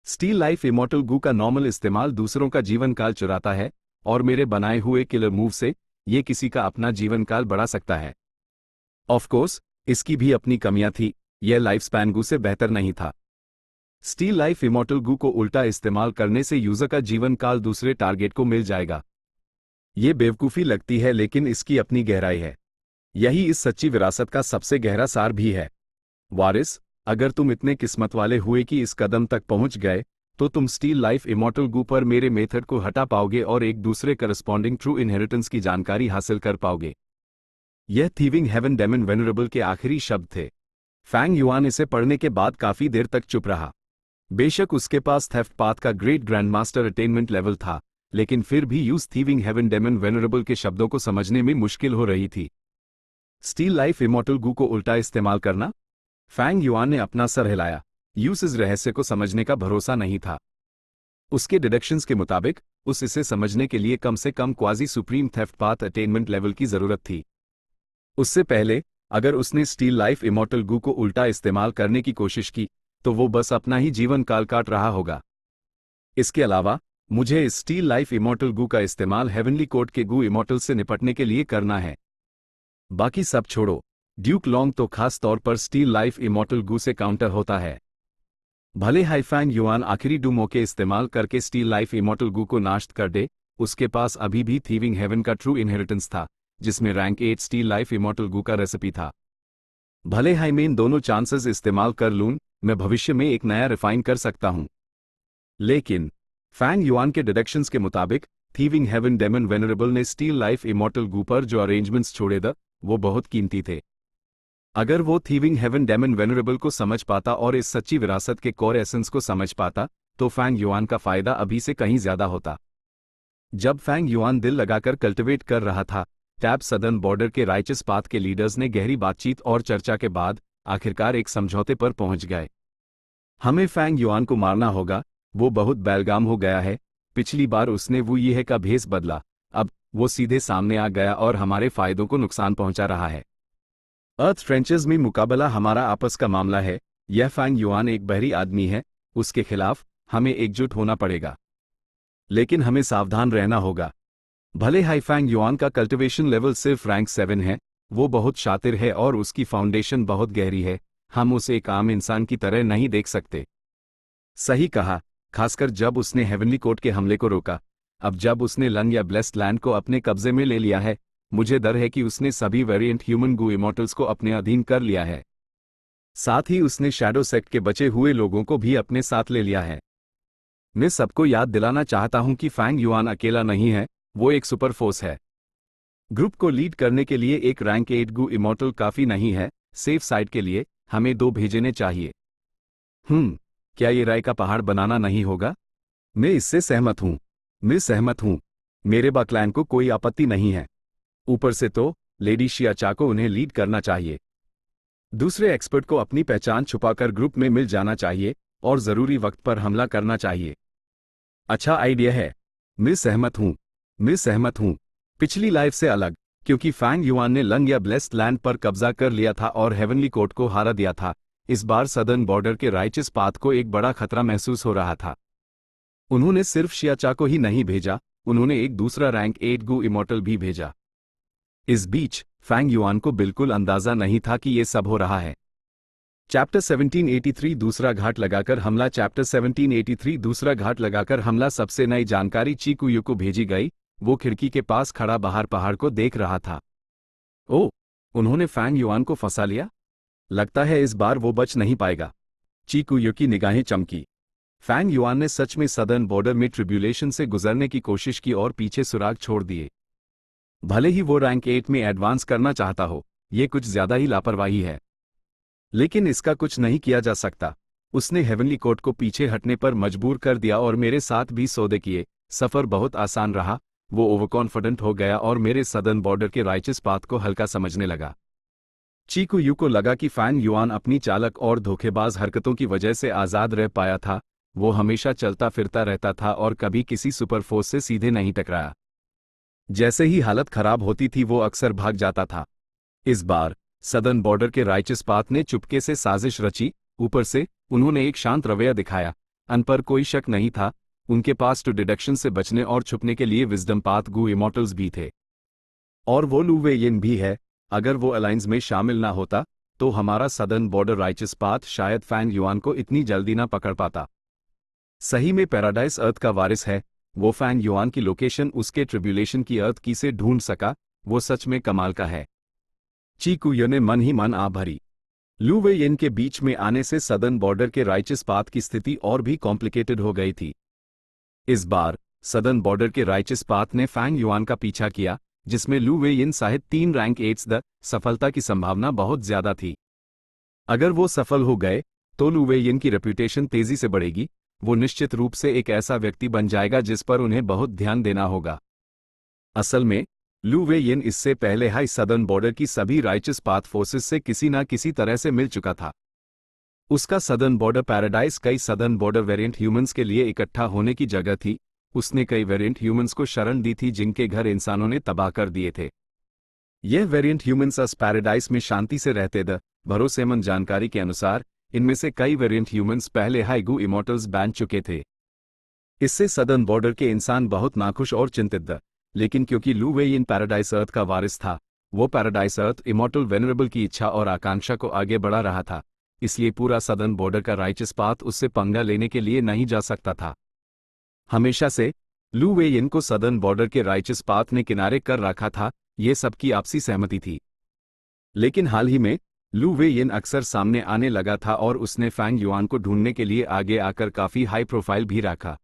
स्टील लाइफ इमॉर्टल गू का नॉर्मल इस्तेमाल दूसरों का जीवन काल चुराता है और मेरे बनाए हुए किलर मूव से ये किसी का अपना जीवन काल बढ़ा सकता है। ऑफ कोर्स इसकी भी अपनी कमियां थी। यह लाइफ स्पैन गू से बेहतर नहीं था। स्टील लाइफ इमॉर्टल गू को उल्टा इस्तेमाल करने से यूजर का जीवन काल दूसरे टारगेट को मिल जाएगा। ये बेवकूफ़ी लगती है, लेकिन इसकी अपनी गहराई है। यही इस सच्ची विरासत का सबसे गहरा सार भी है। वारिस, अगर तुम इतने किस्मत वाले हुए कि इस कदम तक पहुंच गए तो तुम स्टील लाइफ इमॉर्टल गू पर मेरे मेथड को हटा पाओगे और एक दूसरे करस्पॉन्डिंग ट्रू इनहेरिटेंस की जानकारी हासिल कर पाओगे। यह थीविंग हेवन डेमन वेनरेबल के आखिरी शब्द थे। फैंग युआन इसे पढ़ने के बाद काफी देर तक चुप रहा। बेशक उसके पास थेफ्ट पाथ का ग्रेट ग्रैंडमास्टर अटेनमेंट लेवल था, लेकिन फिर भी यूज थीविंग हेवन डेमन वेनरेबल के शब्दों को समझने में मुश्किल हो रही थी। स्टील लाइफ इमॉर्टल गू को उल्टा इस्तेमाल करना? फैंग युआन ने अपना सर हिलाया। यूस इस रहस्य को समझने का भरोसा नहीं था। उसके डिडक्शंस के मुताबिक इसे समझने के लिए कम से कम quasi supreme theft path attainment level की जरूरत थी। उससे पहले अगर उसने स्टील लाइफ इमॉर्टल गू को उल्टा इस्तेमाल करने की कोशिश की तो वो बस अपना ही जीवन काल काट रहा होगा। इसके अलावा मुझे इस स्टील लाइफ इमॉर्टल गू का इस्तेमाल हेवनली कोर्ट के गू इमॉर्टल से निपटने के लिए करना है। बाकी सब छोड़ो। ड्यूक लॉन्ग तो खास तौर पर स्टील लाइफ इमॉर्टल गू से काउंटर होता है। भले हाईफैंग युआन आखिरी डू मौके इस्तेमाल करके स्टील लाइफ इमॉर्टल गू को नाश कर दे, उसके पास अभी भी थीविंग हेवन का ट्रू इनहेरिटेंस था, जिसमें रैंक 8 स्टील लाइफ इमॉर्टल गू का रेसिपी था। भले हाई मैं इन दोनों चांसेस इस्तेमाल कर लूं, मैं भविष्य में एक नया रिफाइन कर सकता हूं। लेकिन फैंग युआन के डिडक्शंस के मुताबिक थीविंग हेवन डेमन वेनरेबल ने स्टील लाइफ इमॉर्टल गू पर जो अरेंजमेंट्स छोड़े थे वो बहुत कीमती थे। अगर वो थीविंग हेवन डेमन वेनरेबल को समझ पाता और इस सच्ची विरासत के कोर एसेंस को समझ पाता तो फैंग युआन का फायदा अभी से कहीं ज्यादा होता। जब फैंग युआन दिल लगाकर कल्टिवेट कर रहा था, टैब सदर्न बॉर्डर के राइचस पाथ के लीडर्स ने गहरी बातचीत और चर्चा के बाद आखिरकार एक समझौते पर पहुंच गए। हमें फैंग युआन को मारना होगा, वो बहुत बेलगाम हो गया है। पिछली बार उसने वो यह का भेस बदला, अब वो सीधे सामने आ गया और हमारे फायदों को नुकसान पहुंचा रहा है। अर्थ ट्रेंचेस में मुकाबला हमारा आपस का मामला है। यह फैंग युआन एक बहरी आदमी है, उसके खिलाफ हमें एकजुट होना पड़ेगा। लेकिन हमें सावधान रहना होगा। भले हाई फैंग युआन का कल्टिवेशन लेवल सिर्फ रैंक 7 है, वो बहुत शातिर है और उसकी फाउंडेशन बहुत गहरी है, हम उसे एक आम इंसान की तरह नहीं देख सकते। सही कहा, खासकर जब उसने हेवनली कोर्ट के हमले को रोका। अब जब उसने लंग या ब्लेस्ड लैंड को अपने कब्जे में ले लिया है, मुझे डर है कि उसने सभी वेरिएंट ह्यूमन गू इमॉर्टल्स को अपने अधीन कर लिया है। साथ ही उसने शैडो सेक्ट के बचे हुए लोगों को भी अपने साथ ले लिया है। मैं सबको याद दिलाना चाहता हूं कि फैंग युआन अकेला नहीं है, वो एक सुपर फोर्स है। ग्रुप को लीड करने के लिए एक रैंक 8 गू इमॉर्टल काफी नहीं है, सेफ साइड के लिए हमें 2 भेजने चाहिए। क्या ये राय का पहाड़ बनाना नहीं होगा? मैं इससे सहमत हूं। मैं सहमत हूं। मेरे बाक्लैन को कोई आपत्ति नहीं है। ऊपर से तो लेडी शियाचा को उन्हें लीड करना चाहिए। दूसरे एक्सपर्ट को अपनी पहचान छुपाकर ग्रुप में मिल जाना चाहिए और जरूरी वक्त पर हमला करना चाहिए। अच्छा आइडिया है। मैं सहमत हूं। मैं सहमत हूं। पिछली लाइफ से अलग, क्योंकि फैंग युआन ने लंग या ब्लेस्ड लैंड पर कब्जा कर लिया था और हेवनली कोर्ट को हारा दिया था, इस बार सदर्न बॉर्डर के राइचस पाथ को एक बड़ा खतरा महसूस हो रहा था। उन्होंने सिर्फ शियाचा को ही नहीं भेजा, उन्होंने एक दूसरा रैंक 8 गू इमॉर्टल भी भेजा। इस बीच फैंग युआन को बिल्कुल अंदाजा नहीं था कि ये सब हो रहा है। चैप्टर 1783 दूसरा घाट लगाकर हमला। चैप्टर 1783 दूसरा घाट लगाकर हमला। सबसे नई जानकारी चीकुयू को भेजी गई। वो खिड़की के पास खड़ा बाहर पहाड़ को देख रहा था। ओह, उन्होंने फैंग युआन को फंसा लिया। लगता है इस बार वो बच नहीं पाएगा। चीकुयू की निगाहें चमकी। फैंग युआन ने सच में सदर्न बॉर्डर में ट्रिब्यूलेशन से गुजरने की कोशिश की और पीछे सुराग छोड़ दिए। भले ही वो रैंक 8 में एडवांस करना चाहता हो, ये कुछ ज्यादा ही लापरवाही है। लेकिन इसका कुछ नहीं किया जा सकता। उसने हेवनली कोर्ट को पीछे हटने पर मजबूर कर दिया और मेरे साथ भी सौदे किए। सफर बहुत आसान रहा। वो ओवरकॉन्फिडेंट हो गया और मेरे सदर्न बॉर्डर के राइचस पाथ को हल्का समझने लगा। चीकुयू को लगा कि फैंग युआन अपनी चालक और धोखेबाज हरकतों की वजह से आजाद रह पाया था। वो हमेशा चलता फिरता रहता था और कभी किसी सुपरफोर्स से सीधे नहीं टकराया। जैसे ही हालत खराब होती थी वो अक्सर भाग जाता था। इस बार सदर्न बॉर्डर के राइचस पाथ ने चुपके से साजिश रची। ऊपर से उन्होंने एक शांत रवैया दिखाया। अन पर कोई शक नहीं था, उनके पास टू डिडक्शन से बचने और छुपने के लिए विजडम पाथ गू इमॉर्टल्स भी थे। और वो लू वेयिन भी है। अगर वो अलायंस में शामिल ना होता तो हमारा सदर्न बॉर्डर राइचस पाथ शायद फैंग युआन को इतनी जल्दी ना पकड़ पाता। सही में पैराडाइस अर्थ का वारिस है। वो फैंग युआन की लोकेशन उसके ट्रिब्यूलेशन की अर्थ की से ढूंढ सका। वो सच में कमाल का है। चीकुयू ने मन ही मन आ भरी। लू वेयिन के बीच में आने से सदर्न बॉर्डर के राइचस पाथ की स्थिति और भी कॉम्प्लिकेटेड हो गई थी। इस बार सदर्न बॉर्डर के राइचस पाथ ने फैंग युआन का पीछा किया, जिसमें लू वेयिन सहित 3 रैंक 8 द सफलता की संभावना बहुत ज्यादा थी। अगर वो सफल हो गए तो लू वेयिन की रेप्यूटेशन तेजी से बढ़ेगी। वो निश्चित रूप से एक ऐसा व्यक्ति बन जाएगा जिस पर उन्हें बहुत ध्यान देना होगा। असल में लू वेयिन इससे पहले हाई सदर्न बॉर्डर की सभी राइचस पाथ फोर्सेस से किसी ना किसी तरह से मिल चुका था। उसका सदर्न बॉर्डर पैराडाइस कई सदर्न बॉर्डर वेरिएंट ह्यूमंस के लिए इकट्ठा होने की जगह थी। उसने कई वेरिएंट ह्यूमंस को शरण दी थी जिनके घर इंसानों ने तबाह कर दिए थे। यह वेरिएंट ह्यूमंस अस पैराडाइस में शांति से रहते थे। भरोसेमंद जानकारी के अनुसार इनमें से कई वेरिएंट ह्यूमंस पहले हाई गू इमॉर्टल्स बन चुके थे। इससे सदर्न बॉर्डर के इंसान बहुत नाखुश और चिंतित थे। लेकिन क्योंकि लू वेयिन पैराडाइस अर्थ का वारिस था, वो पैराडाइस अर्थ इमॉर्टल वेनरेबल की इच्छा और आकांक्षा को आगे बढ़ा रहा था, इसलिए पूरा सदर्न बॉर्डर का राइचस पाथ उससे पंगा लेने के लिए नहीं जा सकता था। हमेशा से लू वेयिन को सदर्न बॉर्डर के राइचस पाथ ने किनारे कर रखा था, ये सबकी आपसी सहमति थी। लेकिन हाल ही में लू वेयिन अक्सर सामने आने लगा था और उसने फैंग युआन को ढूंढने के लिए आगे आकर काफी हाई प्रोफाइल भी रखा।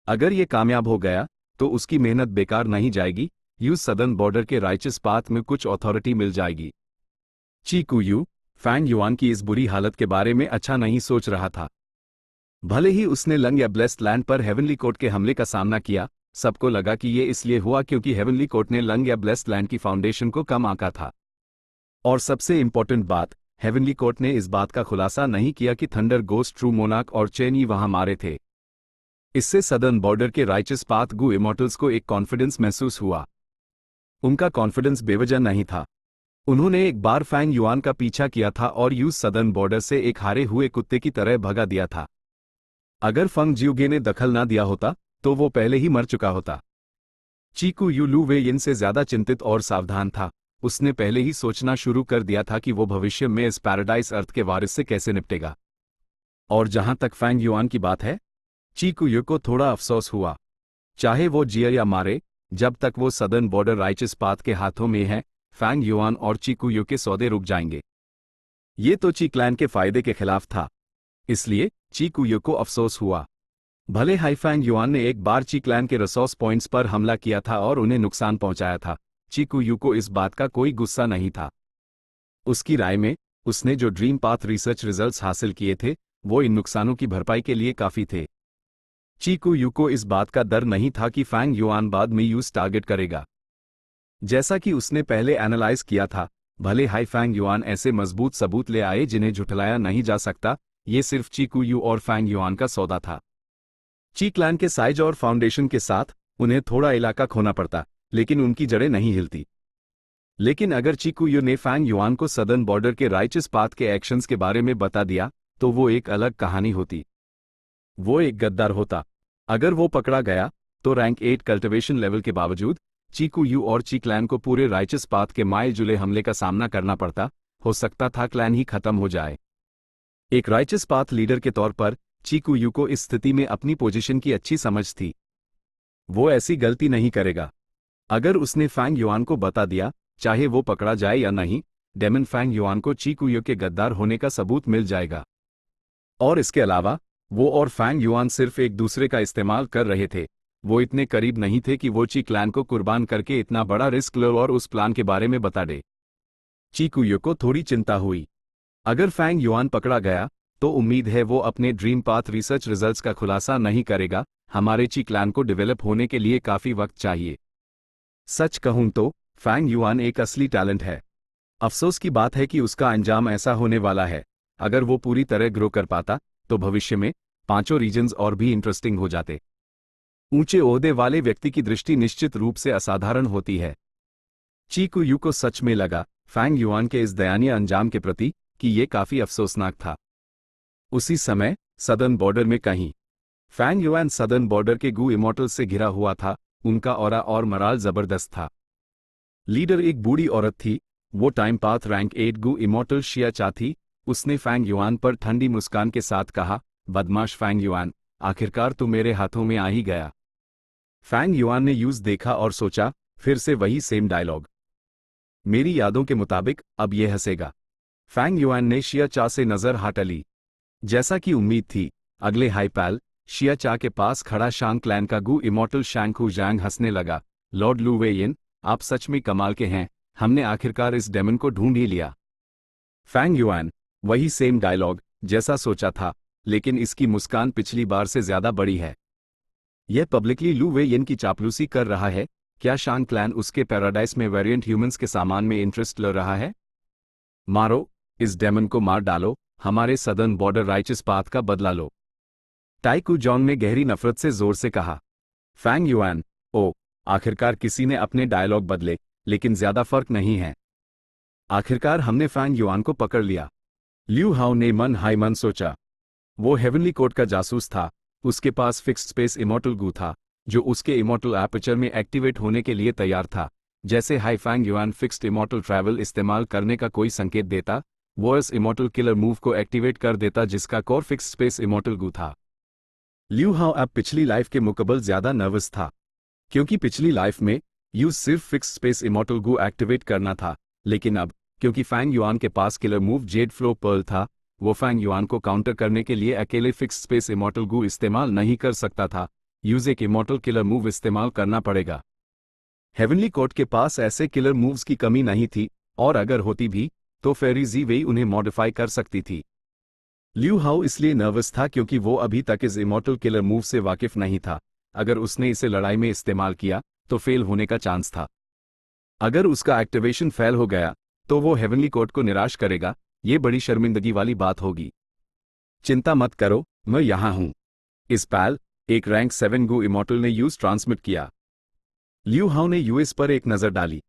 अगर ये कामयाब हो गया तो उसकी मेहनत बेकार नहीं जाएगी। यूं सदर्न बॉर्डर के राइचस पाथ में कुछ अथॉरिटी मिल जाएगी। चीकुयू फैंग युआन की इस बुरी हालत के बारे में अच्छा नहीं सोच रहा था। भले ही उसने लंग या ब्लेस्ड लैंड पर हेवनली कोर्ट के हमले का सामना किया, सबको लगा कि ये इसलिए हुआ क्योंकि हेवनली कोर्ट ने लंग या ब्लेस्ड लैंड की फाउंडेशन को कम आंका था। और सबसे इंपॉर्टेंट बात, हेवनली कोर्ट ने इस बात का खुलासा नहीं किया कि थंडर गोस्ट ट्रू मोनार्क और चेनी वहां मारे थे। इससे सदर्न बॉर्डर के राइचस पाथ गू इमॉर्टल्स को एक कॉन्फिडेंस महसूस हुआ। उनका कॉन्फिडेंस बेवजह नहीं था। उन्होंने एक बार फैंग युआन का पीछा किया था और यूज सदर्न बॉर्डर से एक हारे हुए कुत्ते की तरह भगा दिया था। अगर फंग जियोगे ने दखल ना दिया होता तो वो पहले ही मर चुका होता। चीकू यू लू वे इनसे ज्यादा चिंतित और सावधान था। उसने पहले ही सोचना शुरू कर दिया था कि वो भविष्य में इस पैराडाइज अर्थ के वारिस से कैसे निपटेगा। और जहां तक फैंग युआन की बात है, चीकू यू को थोड़ा अफसोस हुआ। चाहे वो जिए या मारे, जब तक वो सदर्न बॉर्डर राइचस पाथ के हाथों में है, फैंग युआन और चीकू यू के सौदे रुक जाएंगे। ये तो ची क्लैन के फायदे के खिलाफ था, इसलिए चीकू यू को अफसोस हुआ। भले हाई फैंग युआन ने एक बार ची क्लैन के रिसोर्स पॉइंट्स पर हमला किया था और उन्हें नुकसान पहुंचाया था, चीकू यू को इस बात का कोई गुस्सा नहीं था। उसकी राय में उसने जो ड्रीम पाथ रिसर्च रिजल्ट्स हासिल किए थे वो इन नुकसानों की भरपाई के लिए काफी थे। चीकू यू को इस बात का डर नहीं था कि फैंग युआन बाद में यूज टारगेट करेगा। जैसा कि उसने पहले एनालाइज किया था, भले हाई फैंग युआन ऐसे मजबूत सबूत ले आए जिन्हें झुठलाया नहीं जा सकता, ये सिर्फ चीकू यू और फैंग युआन का सौदा था। ची क्लैन के साइज और फाउंडेशन के साथ उन्हें थोड़ा इलाका खोना पड़ता, लेकिन उनकी जड़ें नहीं हिलती। लेकिन अगर चीकू यू ने फैंग युआन को सदर्न बॉर्डर के राइचस पाथ के एक्शंस के बारे में बता दिया तो वो एक अलग कहानी होती। वो एक गद्दार होता। अगर वो पकड़ा गया तो रैंक 8 कल्टिवेशन लेवल के बावजूद चीकू यू और ची क्लैन को पूरे राइचस पाथ के माइल जुले हमले का सामना करना पड़ता। हो सकता था क्लैन ही खत्म हो जाए। एक राइचस पाथ लीडर के तौर पर चीकू यू को इस स्थिति में अपनी पोजीशन की अच्छी समझ थी। वो ऐसी गलती नहीं करेगा। अगर उसने फैंग युआन को बता दिया, चाहे वो पकड़ा जाए या नहीं, डेमन फैंग युआन को चीकू यू के गद्दार होने का सबूत मिल जाएगा। और इसके अलावा वो और फैंग युआन सिर्फ एक दूसरे का इस्तेमाल कर रहे थे। वो इतने करीब नहीं थे कि वो ची क्लैन को कुर्बान करके इतना बड़ा रिस्क लो और उस प्लान के बारे में बता दे। चीकू यू को थोड़ी चिंता हुई। अगर फैंग युआन पकड़ा गया तो उम्मीद है वो अपने ड्रीम पाथ रिसर्च रिजल्ट्स का खुलासा नहीं करेगा। हमारे ची क्लैन को डेवलप होने के लिए काफी वक्त चाहिए। सच कहूं तो फैंग युआन एक असली टैलेंट है। अफसोस की बात है कि उसका अंजाम ऐसा होने वाला है। अगर वो पूरी तरह ग्रो कर पाता तो भविष्य में पांचों रीजन्स और भी इंटरेस्टिंग हो जाते। ऊंचे ओहदे वाले व्यक्ति की दृष्टि निश्चित रूप से असाधारण होती है। चीकू यू को सच में लगा फैंग युआन के इस दयनीय अंजाम के प्रति कि ये काफी अफसोसनाक था। उसी समय सदर्न बॉर्डर में कहीं फैंग युआन सदर्न बॉर्डर के गू इमॉर्टल से घिरा हुआ था। उनका ऑरा और मराल जबरदस्त था। लीडर एक बूढ़ी औरत थी। वो टाइम पाथ रैंक 8 गू इमॉर्टल शिया चा थी। उसने फैंग युआन पर ठंडी मुस्कान के साथ कहा, बदमाश फैंग युआन, आखिरकार तू मेरे हाथों में आ ही गया। फैंग युआन ने यूज देखा और सोचा, फिर से वही सेम डायलॉग। मेरी यादों के मुताबिक अब ये हंसेगा। फैंग युआन ने शिया चा से नजर हटा ली। जैसा कि उम्मीद थी, अगले हाईपैल शिया चा के पास खड़ा शांग क्लैन का गू इमॉर्टल शैंग हुजांग हंसने लगा। लॉर्ड लू वेयिन, आप सच में कमाल के हैं। हमने आखिरकार इस डेमन को ढूंढ ही लिया। फैंग युआन, वही सेम डायलॉग, जैसा सोचा था, लेकिन इसकी मुस्कान पिछली बार से ज्यादा बड़ी है। यह पब्लिकली लू वेयिन की चापलूसी कर रहा है। क्या शांग क्लैन उसके पैराडाइस में वेरिएंट ह्यूमंस के सामान में इंटरेस्ट ले रहा है? मारो, इस डेमन को मार डालो। हमारे सदर्न बॉर्डर राइचस पाथ का बदला लो। टाइकू जॉन्ग ने गहरी नफरत से जोर से कहा। फैंग युआन, ओ, आखिरकार किसी ने अपने डायलॉग बदले, लेकिन ज्यादा फर्क नहीं है। आखिरकार हमने फैंग युआन को पकड़ लिया। ल्यू हाउ ने मन हाई मन सोचा। वो हेवनली कोर्ट का जासूस था। उसके पास फिक्स्ड स्पेस इमॉर्टल गू था, जो उसके इमॉर्टल एपर्चर में एक्टिवेट होने के लिए तैयार था। जैसे हाई Fang Yuan fixed immortal travel इस्तेमाल करने का कोई संकेत देता, वो इस इमॉर्टल किलर मूव को एक्टिवेट कर देता जिसका core fixed space immortal gu था। ल्यू हाउ अब पिछली लाइफ के मुकाबले ज्यादा नर्वस था, क्योंकि पिछली लाइफ में यूज सिर्फ fixed space immortal gu activate करना था, लेकिन अब क्योंकि फैंग युआन के पास killer move jade flow pearl था, वो फैंग युआन को काउंटर करने के लिए अकेले फिक्स्ड स्पेस इमॉर्टल गू इस्तेमाल नहीं कर सकता था। यूज एक इमॉर्टल किलर मूव इस्तेमाल करना पड़ेगा। हेवनली कोर्ट के पास ऐसे किलर मूव्स की कमी नहीं थी, और अगर होती भी तो फेरी जी वेई उन्हें मॉडिफाई कर सकती थी। ल्यू हाउ इसलिए नर्वस था क्योंकि वो अभी तक इस इमॉर्टल किलर मूव से वाकिफ नहीं था। अगर उसने इसे लड़ाई में इस्तेमाल किया तो फेल होने का चांस था। अगर उसका एक्टिवेशन फेल हो गया तो वो हेवनली कोर्ट को निराश करेगा। ये बड़ी शर्मिंदगी वाली बात होगी। चिंता मत करो, मैं यहां हूं। इस पैल एक रैंक 7 गू इमॉर्टल ने यूएस ट्रांसमिट किया। ल्यू हाउ ने यूएस पर एक नजर डाली।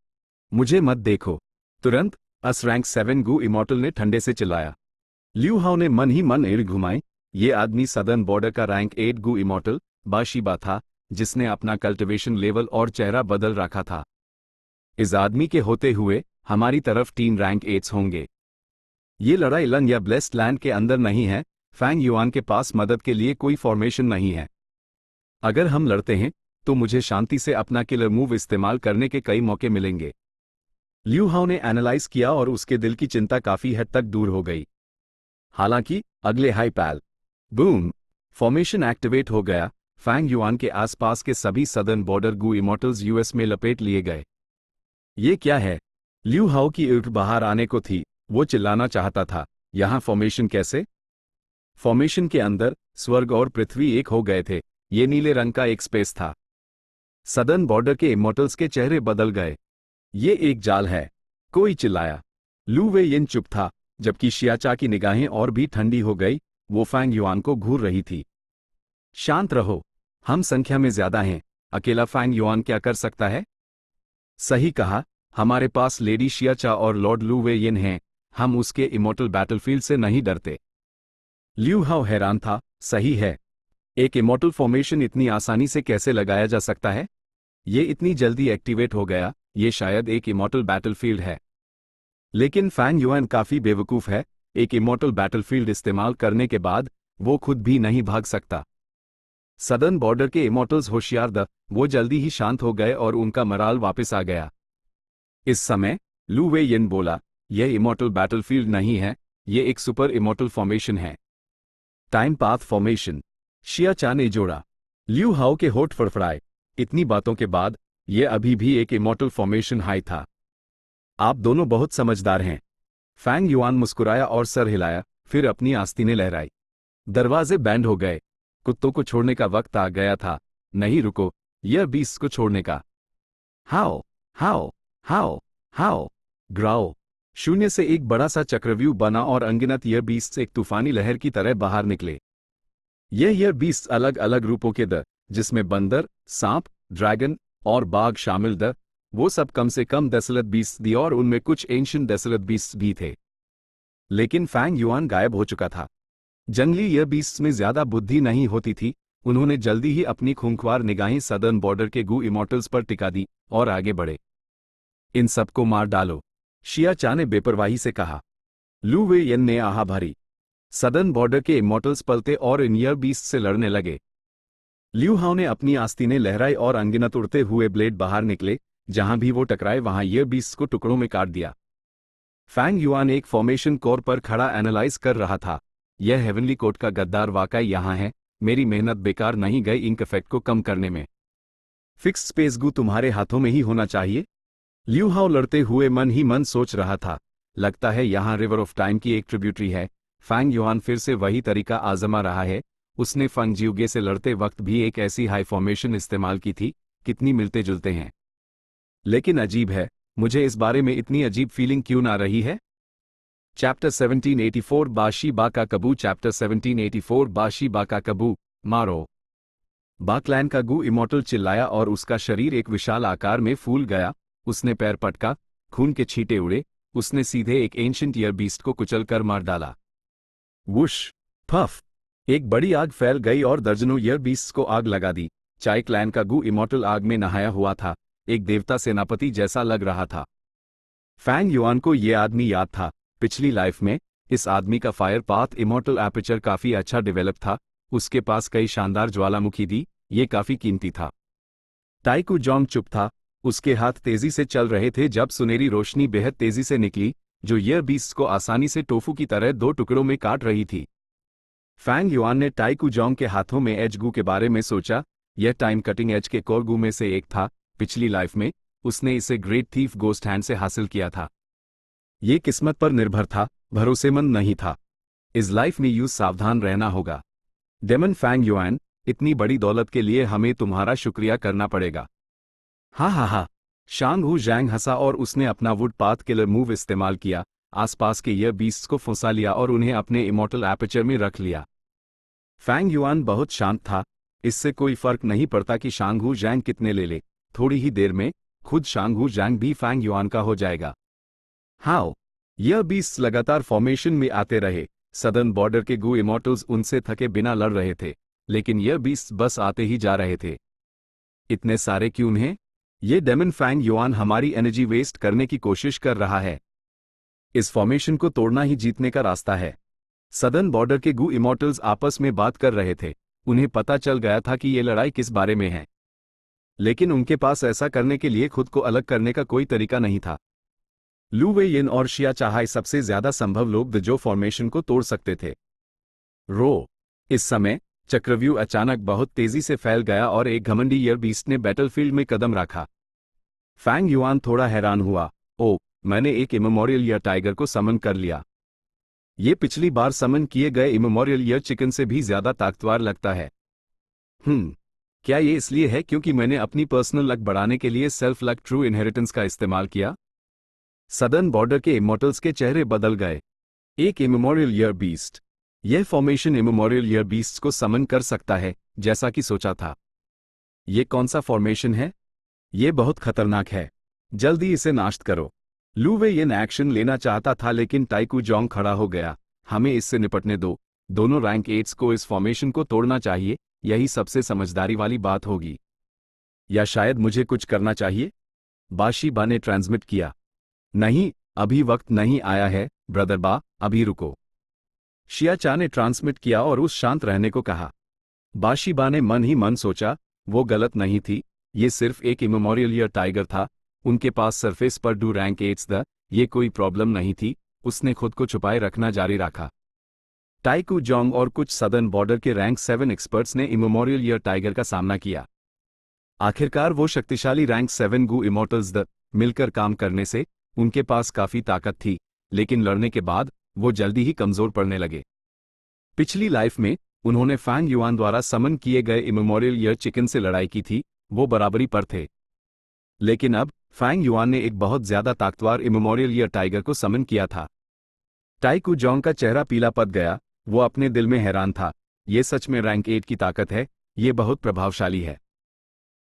मुझे मत देखो। तुरंत अस रैंक 7 गू इमॉर्टल ने ठंडे से चिल्लाया। ल्यू हाउ ने मन ही मन एड़ घुमाए। ये आदमी सदर्न बॉर्डर का रैंक 8 गू इमॉर्टल बाशिबा था, जिसने अपना कल्टिवेशन लेवल और चेहरा बदल रखा था। इस आदमी के होते हुए हमारी तरफ 3 रैंक 8s होंगे। ये लड़ाई लन या ब्लेस्ड लैंड के अंदर नहीं है। फैंग युआन के पास मदद के लिए कोई फॉर्मेशन नहीं है। अगर हम लड़ते हैं तो मुझे शांति से अपना किलर मूव इस्तेमाल करने के कई मौके मिलेंगे। ल्यू हाउ ने एनालाइज किया और उसके दिल की चिंता काफी हद तक दूर हो गई। हालांकि अगले हाई पैल बूम फॉर्मेशन एक्टिवेट हो गया। फैंग युआन के आसपास के सभी सदर्न बॉर्डर गू इमॉर्टल्स यूएस में लपेट लिए गए। ये क्या है? ल्यू हाउ की ऊँट बाहर आने को थी। वो चिल्लाना चाहता था, यहां फॉर्मेशन कैसे? फॉर्मेशन के अंदर स्वर्ग और पृथ्वी एक हो गए थे। ये नीले रंग का एक स्पेस था। सदर्न बॉर्डर के इमॉर्टल्स के चेहरे बदल गए। ये एक जाल है, कोई चिल्लाया। लू वे यिन चुप था, जबकि शियाचा की निगाहें और भी ठंडी हो गई। वो फैंग युआन को घूर रही थी। शांत रहो, हम संख्या में ज्यादा हैं। अकेला फैंग युआन क्या कर सकता है? सही कहा, हमारे पास लेडी शियाचा और लॉर्ड लू वे यिन हैं। हम उसके इमॉर्टल बैटलफील्ड से नहीं डरते। ल्यू हाउ हैरान था। सही है, एक इमॉर्टल फॉर्मेशन इतनी आसानी से कैसे लगाया जा सकता है? ये इतनी जल्दी एक्टिवेट हो गया। ये शायद एक इमॉर्टल बैटलफील्ड है। लेकिन फैंग युआन काफी बेवकूफ है। एक इमॉर्टल बैटलफील्ड इस्तेमाल करने के बाद वो खुद भी नहीं भाग सकता। सदर्न बॉर्डर के इमॉर्टल्स होशियार द वो जल्दी ही शांत हो गए और उनका मराल वापस आ गया। इस समय लू वे यिन बोला, यह इमॉर्टल बैटलफील्ड नहीं है, ये एक सुपर इमॉर्टल फॉर्मेशन है। Time path formation. शियाचा ने जोड़ा। ल्यू हाउ के होठ फड़फड़ाए। इतनी बातों के बाद यह अभी भी एक इमॉर्टल फॉर्मेशन हाई था। आप दोनों बहुत समझदार हैं। फैंग युआन मुस्कुराया और सर हिलाया, फिर अपनी आस्तीनें लहराई। दरवाजे बैंड हो गए। कुत्तों को छोड़ने का वक्त आ गया था। नहीं रुको, यह बीस्ट को छोड़ने का। हाओ हाओ हाओ हाओ ग्राओ। शून्य से एक बड़ा सा चक्रव्यूह बना और अनगिनत यह बीस्ट एक तूफानी लहर की तरह बाहर निकले। यह बीस्ट अलग अलग रूपों के द, जिसमें बंदर, सांप, ड्रैगन और बाघ शामिल द, वो सब कम से कम डेसोलेट बीस्ट थी और उनमें कुछ एंशिएंट डेसोलेट बीस्ट भी थे। लेकिन फैंग युआन गायब हो चुका था। जंगली यह बीस्ट में ज्यादा बुद्धि नहीं होती थी। उन्होंने जल्दी ही अपनी खूंखार निगाहें सदर्न बॉर्डर के गू इमॉर्टल्स पर टिका दी और आगे बढ़े। इन सबको मार डालो, शियाचा ने बेपरवाही से कहा। लू वे यिन ने आहा भरी। सदर्न बॉर्डर के इमॉर्टल्स पलते और इन यर बीस्ट से लड़ने लगे। ल्यू हाउ ने अपनी आस्तीनें लहराई और अनगिनत उड़ते हुए ब्लेड बाहर निकले। जहां भी वो टकराए वहां यर बीस्ट को टुकड़ों में काट दिया। फैंग युआन एक फॉर्मेशन कोर पर खड़ा एनालाइज कर रहा था। यह हेवनली कोर्ट का गद्दार वाकई यहां है। मेरी मेहनत बेकार नहीं गई इंक इफेक्ट को कम करने में। फिक्स्ड स्पेस गू तुम्हारे हाथों में ही होना चाहिए। ल्यू हाउ लड़ते हुए मन ही मन सोच रहा था। लगता है यहां रिवर ऑफ टाइम की एक ट्रिब्यूटरी है। फैंग युआन फिर से वही तरीका आजमा रहा है। उसने फंग जियोगे से लड़ते वक्त भी एक ऐसी हाई फॉर्मेशन इस्तेमाल की थी। कितनी मिलते जुलते हैं। लेकिन अजीब है, मुझे इस बारे में इतनी अजीब फीलिंग क्यों ना रही है? चैप्टर 1784 बाशी बाका कबू। चैप्टर 1784 बाशी बाका कबू। मारो। बाकलैन का गू इमॉर्टल चिल्लाया और उसका शरीर एक विशाल आकार में फूल गया। उसने पैर पटका, खून के छींटे उड़े। उसने सीधे एक एंशिएंट ईयर बीस्ट को कुचल कर मार डाला। वुश फफ, एक बड़ी आग फैल गई और दर्जनों ईयर बीस्ट्स को आग लगा दी। चाय क्लैन का गू इमॉर्टल आग में नहाया हुआ था। एक देवता सेनापति जैसा लग रहा था। फैंग युआन को यह आदमी याद था। पिछली लाइफ में इस आदमी का फायर पाथ इमॉर्टल एपर्चर काफी अच्छा डेवलप था। उसके पास कई शानदार ज्वालामुखी थी। ये काफी कीमती था। टाइकू जोंग चुप था। उसके हाथ तेजी से चल रहे थे जब सुनहरी रोशनी बेहद तेजी से निकली, जो ईयर बीस्ट को आसानी से टोफू की तरह 2 टुकड़ों में काट रही थी। फैंग युआन ने टाइकू जोंग के हाथों में एज गू के बारे में सोचा। यह टाइम कटिंग एज के कोर गू में से एक था। पिछली लाइफ में उसने इसे ग्रेट थीफ गोस्ट हैंड से हासिल किया था। ये किस्मत पर निर्भर था, भरोसेमंद नहीं था। इस लाइफ में यूं सावधान रहना होगा। डेमन फैंग युआन, इतनी बड़ी दौलत के लिए हमें तुम्हारा शुक्रिया करना पड़ेगा। हा हा हा। शांग हु जैंग हंसा और उसने अपना वुड पाथ किलर मूव इस्तेमाल किया। आसपास के ईयर बीस्ट्स को फंसा लिया और उन्हें अपने इमॉर्टल एपर्चर में रख लिया। फैंग युआन बहुत शांत था। इससे कोई फर्क नहीं पड़ता कि शांगहू जैंग कितने ले ले, थोड़ी ही देर में खुद शांगहू जैंग भी फैंग युआन का हो जाएगा। हाओ, यह बीस्ट लगातार फॉर्मेशन में आते रहे। सदर्न बॉर्डर के गू इमॉर्टल्स उनसे थके बिना लड़ रहे थे, लेकिन यह बीस्ट बस आते ही जा रहे थे। इतने सारे क्यों हैं? ये डेमन फैंग युआन हमारी एनर्जी वेस्ट करने की कोशिश कर रहा है। इस फॉर्मेशन को तोड़ना ही जीतने का रास्ता है। सदर्न बॉर्डर के गू इमॉर्टल्स आपस में बात कर रहे थे। उन्हें पता चल गया था कि ये लड़ाई किस बारे में है, लेकिन उनके पास ऐसा करने के लिए खुद को अलग करने का कोई तरीका नहीं था। लू वेयिन और शिया चाहाई सबसे ज्यादा संभव लोग थे जो फॉर्मेशन को तोड़ सकते थे। इस समय चक्रव्यूह अचानक बहुत तेजी से फैल गया और एक घमंडी ईयर बीस्ट ने बैटलफील्ड में कदम रखा। फैंग युआन थोड़ा हैरान हुआ। ओ, मैंने एक इमेमोरियल ईयर टाइगर को समन कर लिया। ये पिछली बार समन किए गए इमेमोरियल ईयर चिकन से भी ज्यादा ताकतवर लगता है। क्या ये इसलिए है क्योंकि मैंने अपनी पर्सनल लक बढ़ाने के लिए सेल्फ लक ट्रू इनहेरिटेंस का इस्तेमाल किया? सदर्न बॉर्डर के इमॉर्टल्स के चेहरे बदल गए। एक इमेमोरियल ईयर बीस्ट। यह फॉर्मेशन इमेमोरियल ईयर बीस्ट्स को समन कर सकता है, जैसा कि सोचा था। ये कौन सा फॉर्मेशन है? ये बहुत खतरनाक है। जल्दी इसे नाश्त करो। लू वेयिन एक्शन लेना चाहता था, लेकिन टाइकू जोंग खड़ा हो गया। हमें इससे निपटने दो। दोनों रैंक 8 को इस फॉर्मेशन को तोड़ना चाहिए। यही सबसे समझदारी वाली बात होगी। या शायद मुझे कुछ करना चाहिए? बाशी बा ने ट्रांसमिट किया। नहीं, अभी वक्त नहीं आया है ब्रदर बा, अभी रुको। शिया चा ने ट्रांसमिट किया और उस शांत रहने को कहा। बाशी बा ने मन ही मन सोचा, वो गलत नहीं थी। ये सिर्फ एक इमेमोरियल ईयर टाइगर था। उनके पास सरफेस पर डू रैंक 8 था। ये कोई प्रॉब्लम नहीं थी। उसने खुद को छुपाए रखना जारी रखा। टाइकू जोंग और कुछ सदर्न बॉर्डर के रैंक 7 एक्सपर्ट्स ने इमेमोरियल ईयर टाइगर का सामना किया। आखिरकार वो शक्तिशाली रैंक 7 गू इमॉर्टल्स मिलकर काम करने से उनके पास काफी ताकत थी, लेकिन लड़ने के बाद वो जल्दी ही कमजोर पड़ने लगे। पिछली लाइफ में उन्होंने फैंग युआन द्वारा समन किए गए इमेमोरियल ईयर चिकन से लड़ाई की थी। वो बराबरी पर थे, लेकिन अब फैंग युआन ने एक बहुत ज्यादा ताकतवर इमेमोरियल ईयर टाइगर को समन किया था। टाइकू जोंग का चेहरा पीला पड़ गया। वो अपने दिल में हैरान था। ये सच में रैंक 8 की ताकत है। ये बहुत प्रभावशाली है,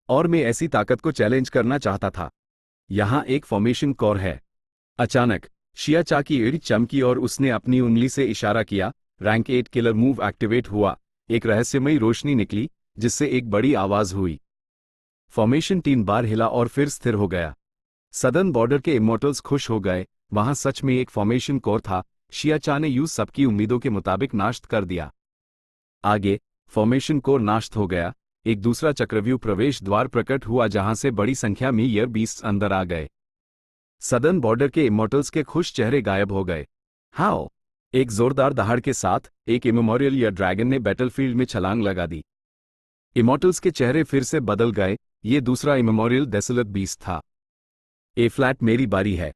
और मैं ऐसी ताकत को चैलेंज करना चाहता था। यहां एक फॉर्मेशन कोर है। अचानक शिया चा की एड़ी चमकी और उसने अपनी उंगली से इशारा किया। रैंक 8 किलर मूव एक्टिवेट हुआ। एक रहस्यमयी रोशनी निकली, जिससे एक बड़ी आवाज हुई। फॉर्मेशन 3 बार हिला और फिर स्थिर हो गया। सदर्न बॉर्डर के इमॉर्टल्स खुश हो गए। वहां सच में एक फॉर्मेशन कोर था। शिया चा ने यूं सबकी उम्मीदों के मुताबिक नाश्त कर दिया। आगे फॉर्मेशन कोर नाश्त हो गया। एक दूसरा चक्रव्यूह प्रवेश द्वार प्रकट हुआ, जहां से बड़ी संख्या में ईयर बीस्ट्स अंदर आ गए। सदर्न बॉर्डर के इमॉर्टल्स के खुश चेहरे गायब हो गए। हाओ, एक जोरदार दहाड़ के साथ एक इमेमोरियल ईयर ड्रैगन ने बैटलफील्ड में छलांग लगा दी। इमॉर्टल्स के चेहरे फिर से बदल गए। ये दूसरा इमेमोरियल डेसोलेट बीस्ट था। ए फ्लैट, मेरी बारी है।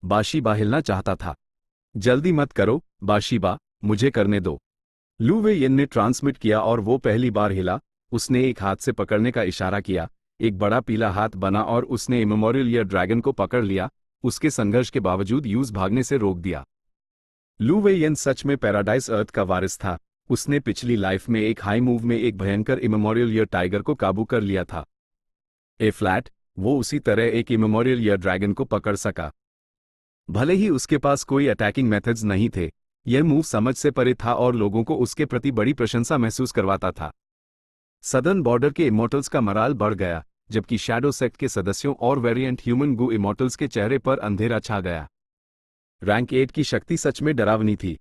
बाशी बा हिलना चाहता था। जल्दी मत करो बाशी बा, मुझे करने दो। लू वेयिन ने ट्रांसमिट किया और वो पहली बार हिला। उसने एक हाथ से पकड़ने का इशारा किया। एक बड़ा पीला हाथ बना और उसने इमेमोरियल ईयर ड्रैगन को पकड़ लिया। उसके संघर्ष के बावजूद यूज भागने से रोक दिया। लू वेयिन सच में पैराडाइज अर्थ का वारिस था। उसने पिछली लाइफ में एक हाई मूव में एक भयंकर इमेमोरियल ईयर टाइगर को काबू कर लिया था। ए फ्लैट, वो उसी तरह एक इमेमोरियल ईयर ड्रैगन को पकड़ सका। भले ही उसके पास कोई अटैकिंग मेथड्स नहीं थे, यह मूव समझ से परे था और लोगों को उसके प्रति बड़ी प्रशंसा महसूस करवाता था। सदर्न बॉर्डर के इमॉर्टल्स का मराल बढ़ गया, जबकि शैडो सेक्ट के सदस्यों और वेरिएंट ह्यूमन गू इमॉर्टल्स के चेहरे पर अंधेरा छा गया। रैंक 8 की शक्ति सच में डरावनी थी।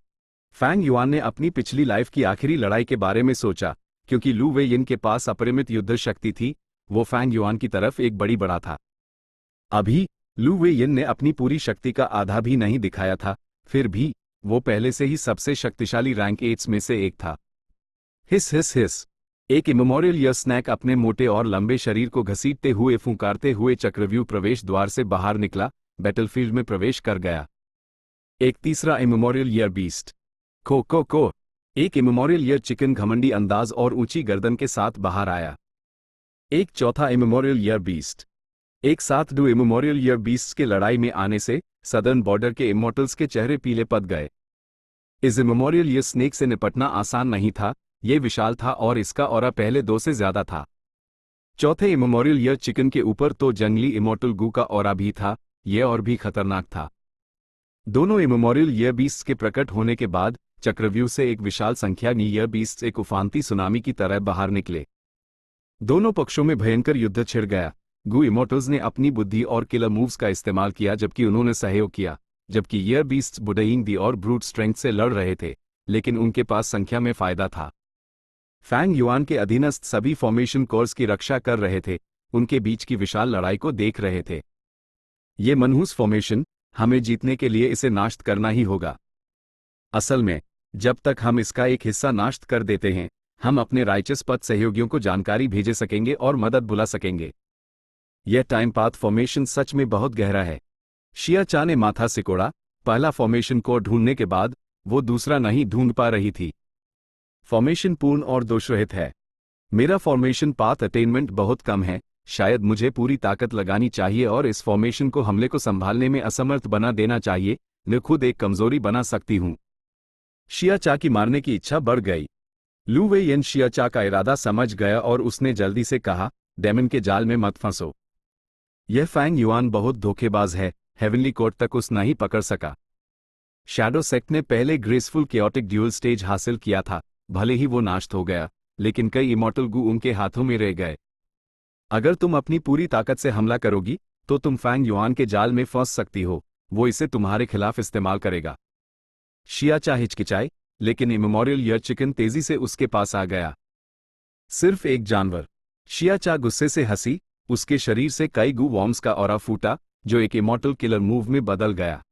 फैंग युआन ने अपनी पिछली लाइफ की आखिरी लड़ाई के बारे में सोचा। क्योंकि लू वेयिन के पास अपरिमित युद्ध शक्ति थी, वो फैंग युआन की तरफ एक बड़ी बढ़ा था। अभी लू वेयिन ने अपनी पूरी शक्ति का आधा भी नहीं दिखाया था, फिर भी वो पहले से ही सबसे शक्तिशाली रैंक 8 में से एक था। हिस हिस हिस, एक इमेमोरियल ईयर स्नैक अपने मोटे और लंबे शरीर को घसीटते हुए फुंकारते हुए चक्रव्यूह प्रवेश द्वार से बाहर निकला, बैटलफील्ड में प्रवेश कर गया। एक तीसरा इमेमोरियल ईयर बीस्ट को एक इमेमोरियल ईयर चिकन घमंडी अंदाज और ऊंची गर्दन के साथ बाहर आया। एक चौथा इमेमोरियल ईयर बीस्ट। एक साथ दो इमेमोरियल ईयर बीस्ट्स के लड़ाई में आने से सदर्न बॉर्डर के इमॉर्टल्स के चेहरे पीले पड़ गए। इस इमेमोरियल ईयर स्नेक से निपटना आसान नहीं था, ये विशाल था और इसका ऑरा पहले 2 से ज्यादा था। चौथे इमेमोरियल ईयर चिकन के ऊपर तो जंगली इमोर्टल गू का ऑरा भी था, यह और भी खतरनाक था। दोनों इमेमोरियल ईयर बीस्ट्स के प्रकट होने के बाद चक्रव्यूह से एक विशाल संख्या में ईयर बीस्ट्स एक उफानती सुनामी की तरह बाहर निकले। दोनों पक्षों में भयंकर युद्ध छिड़ गया। गू इमोर्टल्स ने अपनी बुद्धि और किलर मूव्स का इस्तेमाल किया जबकि उन्होंने सहयोग किया, जबकि ईयर बीस्ट्स बुडईंग दी और ब्रूट स्ट्रेंथ से लड़ रहे थे, लेकिन उनके पास संख्या में फायदा था। फैंग युआन के अधीनस्थ सभी फॉर्मेशन कोर्स की रक्षा कर रहे थे, उनके बीच की विशाल लड़ाई को देख रहे थे। ये मनहूस फॉर्मेशन, हमें जीतने के लिए इसे नाश्त करना ही होगा। असल में जब तक हम इसका एक हिस्सा नाश्त कर देते हैं, हम अपने राइचस पथ सहयोगियों को जानकारी भेज सकेंगे और मदद बुला सकेंगे। यह टाइम पाथ फॉर्मेशन सच में बहुत गहरा है। शिया चा ने माथा सिकोड़ा। पहला फॉर्मेशन को ढूंढने के बाद वो दूसरा नहीं ढूंढ पा रही थी। फॉर्मेशन पूर्ण और दोषरहित है। मेरा फॉर्मेशन पाथ अटेनमेंट बहुत कम है, शायद मुझे पूरी ताकत लगानी चाहिए और इस फॉर्मेशन को हमले को संभालने में असमर्थ बना देना चाहिए। मैं खुद एक कमजोरी बना सकती हूं। शिया चा की मारने की इच्छा बढ़ गई। लू वे येन शिया चा का इरादा समझ गया और उसने जल्दी से कहा, डेमन के जाल में मत फंसो। यह फैंग युआन बहुत धोखेबाज है, हेवनली कोर्ट तक उस नहीं पकड़ सका। शैडो सेक्ट ने पहले ग्रेसफुल केओटिक ड्यूल स्टेज हासिल किया था, भले ही वो नाश्त हो गया, लेकिन कई इमॉर्टल गू उनके हाथों में रह गए। अगर तुम अपनी पूरी ताकत से हमला करोगी तो तुम फैंग युआन के जाल में फंस सकती हो, वो इसे तुम्हारे खिलाफ इस्तेमाल करेगा। शिया चा हिचकिचाई, लेकिन इमेमोरियल ईयर चिकन तेजी से उसके पास आ गया। सिर्फ एक जानवर। शिया चा गुस्से से हंसी, उसके शरीर से कई गू वॉर्म्स का ऑरा फूटा, जो एक इमॉर्टल किलर मूव में बदल गया।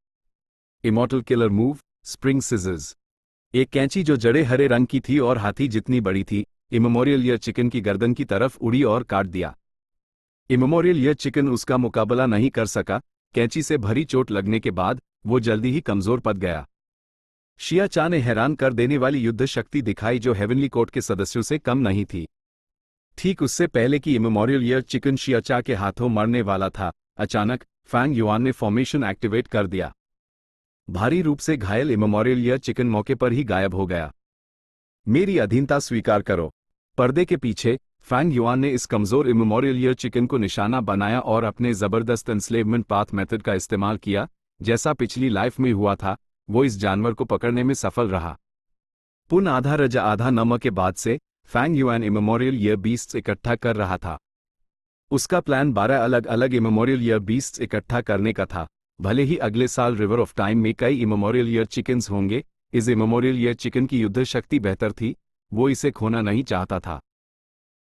Immortal killer move, spring scissors. एक कैंची जो जड़े हरे रंग की थी और हाथी जितनी बड़ी थी, इमेमोरियल ईयर चिकन की गर्दन की तरफ उड़ी और काट दिया। इमेमोरियल ईयर चिकन उसका मुकाबला नहीं कर सका। कैंची से भरी चोट लगने के बाद वो जल्दी ही कमजोर पड़ गया। शिया चा ने हैरान कर देने वाली युद्ध शक्ति दिखाई जो हेवनली कोर्ट के सदस्यों से कम नहीं थी। ठीक उससे पहले कि इमेमोरियल ईयर चिकन शिया चा के हाथों मरने वाला था, अचानक फैंग युआन ने फॉर्मेशन एक्टिवेट कर दिया। भारी रूप से घायल इमेमोरियल ईयर चिकन मौके पर ही गायब हो गया। मेरी अधीनता स्वीकार करो। पर्दे के पीछे फैंग युआन ने इस कमजोर इमेमोरियल ईयर चिकन को निशाना बनाया और अपने जबरदस्त एंस्लेवमेंट पाथ मेथड का इस्तेमाल किया। जैसा पिछली लाइफ में हुआ था, वो इस जानवर को पकड़ने में सफल रहा। पुन आधा रजा आधा नमक के बाद से Fang Yuan immemorial year beasts इकट्ठा कर रहा था। उसका प्लान 12 अलग अलग इमेमोरियल ईयर बीस्ट्स इकट्ठा करने का था। भले ही अगले साल रिवर ऑफ टाइम में कई इमेमोरियल ईयर चिकन्स होंगे, इस इमेमोरियल ईयर चिकन की युद्ध शक्ति बेहतर थी, वो इसे खोना नहीं चाहता था।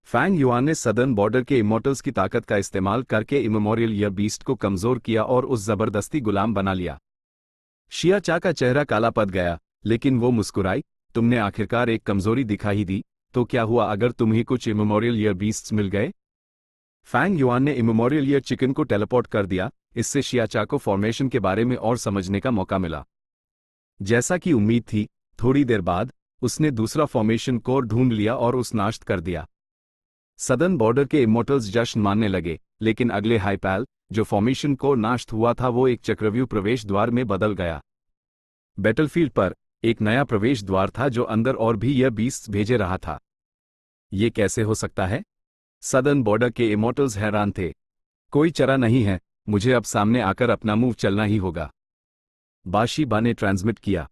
फैंग युआन ने सदर्न बॉर्डर के इमोर्टल्स की ताकत का इस्तेमाल करके इमेमोरियल ईयर बीस्ट को कमजोर किया और उस जबरदस्ती गुलाम बना लिया। शिया चा का चेहरा काला पड़ गया, लेकिन वो मुस्कुराई। तुमने आखिरकार एक कमजोरी दिखा ही दी, तो क्या हुआ अगर तुम्हें कुछ इमेमोरियल ईयर बीस्ट्स मिल गए? फैंग युआन ने इमेमोरियल ईयर चिकन को टेलीपोर्ट कर दिया। इससे शिया चा को फॉर्मेशन के बारे में और समझने का मौका मिला। जैसा कि उम्मीद थी, थोड़ी देर बाद उसने दूसरा फॉर्मेशन कोर ढूंढ लिया और उस नाश्त कर दिया। सदर्न बॉर्डर के इमोर्टल्स जश्न मानने लगे, लेकिन अगले हाइपैल जो फॉर्मेशन कोर नाश्त हुआ था वो एक चक्रव्यूह प्रवेश द्वार में बदल गया। बैटलफील्ड पर एक नया प्रवेश द्वार था जो अंदर और भी यह बीस्ट्स भेजे रहा था। ये कैसे हो सकता है? सदर्न बॉर्डर के इमोर्टल्स हैरान थे। कोई चरा नहीं है, मुझे अब सामने आकर अपना मूव चलना ही होगा। बाशी बा ने ट्रांसमिट किया।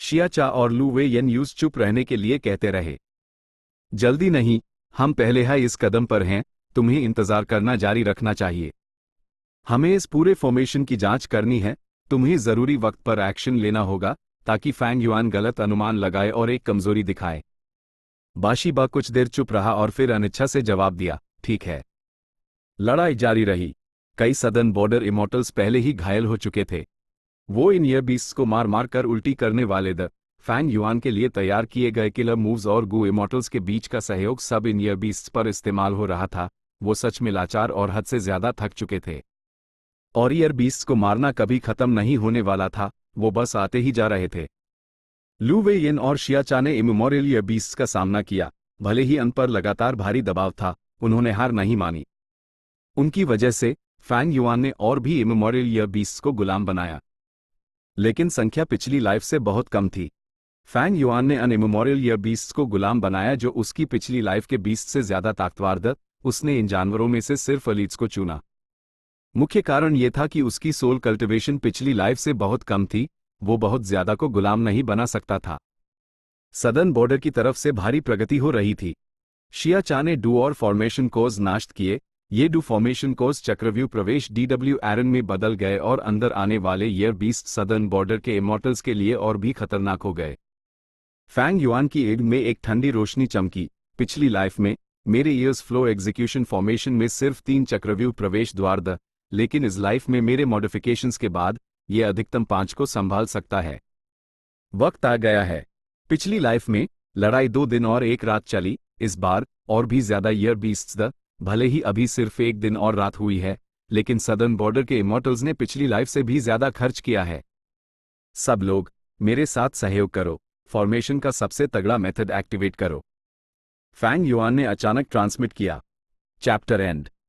शिया चा और लू वे येन यूज चुप रहने के लिए कहते रहे। जल्दी नहीं, हम पहले ही इस कदम पर हैं, तुम्हें इंतजार करना जारी रखना चाहिए। हमें इस पूरे फॉर्मेशन की जांच करनी है, तुम्हें जरूरी वक्त पर एक्शन लेना होगा ताकि फैंग युआन गलत अनुमान लगाए और एक कमजोरी दिखाए। बाशी बा कुछ देर चुप रहा और फिर अनिच्छा से जवाब दिया, ठीक है। लड़ाई जारी रही। कई सदर्न बॉर्डर इमोर्टल्स पहले ही घायल हो चुके थे। वो इन ईयर बीस्ट्स को मार मार कर उल्टी करने वाले द फैंग युआन के लिए तैयार किए गए किलर मूव्स और गू इमोर्टल्स के बीच का सहयोग सब इन ईयर बीस्ट्स पर इस्तेमाल हो रहा था। वो सच में लाचार और हद से ज्यादा थक चुके थे। और ईयर बीस्ट्स को मारना कभी खत्म नहीं होने वाला था, वो बस आते ही जा रहे थे। लू वे येन और शिया चा ने इमेमोरियल ईयर बीस्ट्स का सामना किया। भले ही उन पर लगातार भारी दबाव था, उन्होंने हार नहीं मानी। उनकी वजह से फैंग युआन ने और भी इमेमोरियल ईयर बीस्ट्स को गुलाम बनाया, लेकिन संख्या पिछली लाइफ से बहुत कम थी। फैंग युआन ने अन इमेमोरियल ईयर बीस्ट्स को गुलाम बनाया जो उसकी पिछली लाइफ के बीस्ट से ज्यादा ताकतवर थे। उसने इन जानवरों में से सिर्फ एलीट्स को चुना। मुख्य कारण यह था कि उसकी सोल कल्टिवेशन पिछली लाइफ से बहुत कम थी, वो बहुत ज्यादा को गुलाम नहीं बना सकता था। सदर्न बॉर्डर की तरफ से भारी प्रगति हो रही थी। शिया चा ने डू और फॉर्मेशन कोर्स नष्ट किए। ये डू फॉर्मेशन कोर्स चक्रव्यूह प्रवेश डीडब्ल्यू एरन में बदल गए और अंदर आने वाले ईयर बीस्ट सदर्न बॉर्डर के इमॉर्टल्स के लिए और भी खतरनाक हो गए। फैंग युआन की एड में एक ठंडी रोशनी चमकी। पिछली लाइफ में मेरे ईयर्स फ्लो एग्जीक्यूशन फॉर्मेशन में सिर्फ 3 चक्रव्यूह प्रवेश द्वार द, लेकिन इस लाइफ में मेरे मॉडिफिकेशंस के बाद ये अधिकतम 5 को संभाल सकता है। वक्त आ गया है। पिछली लाइफ में लड़ाई 2 दिन और 1 रात चली। इस बार और भी ज्यादा ईयर बीस्ट्स द, भले ही अभी सिर्फ 1 दिन और रात हुई है, लेकिन सदर्न बॉर्डर के इमॉर्टल्स ने पिछली लाइफ से भी ज्यादा खर्च किया है। सब लोग मेरे साथ सहयोग करो। फॉर्मेशन का सबसे तगड़ा मेथड एक्टिवेट करो। फैंग युआन ने अचानक ट्रांसमिट किया। Chapter and.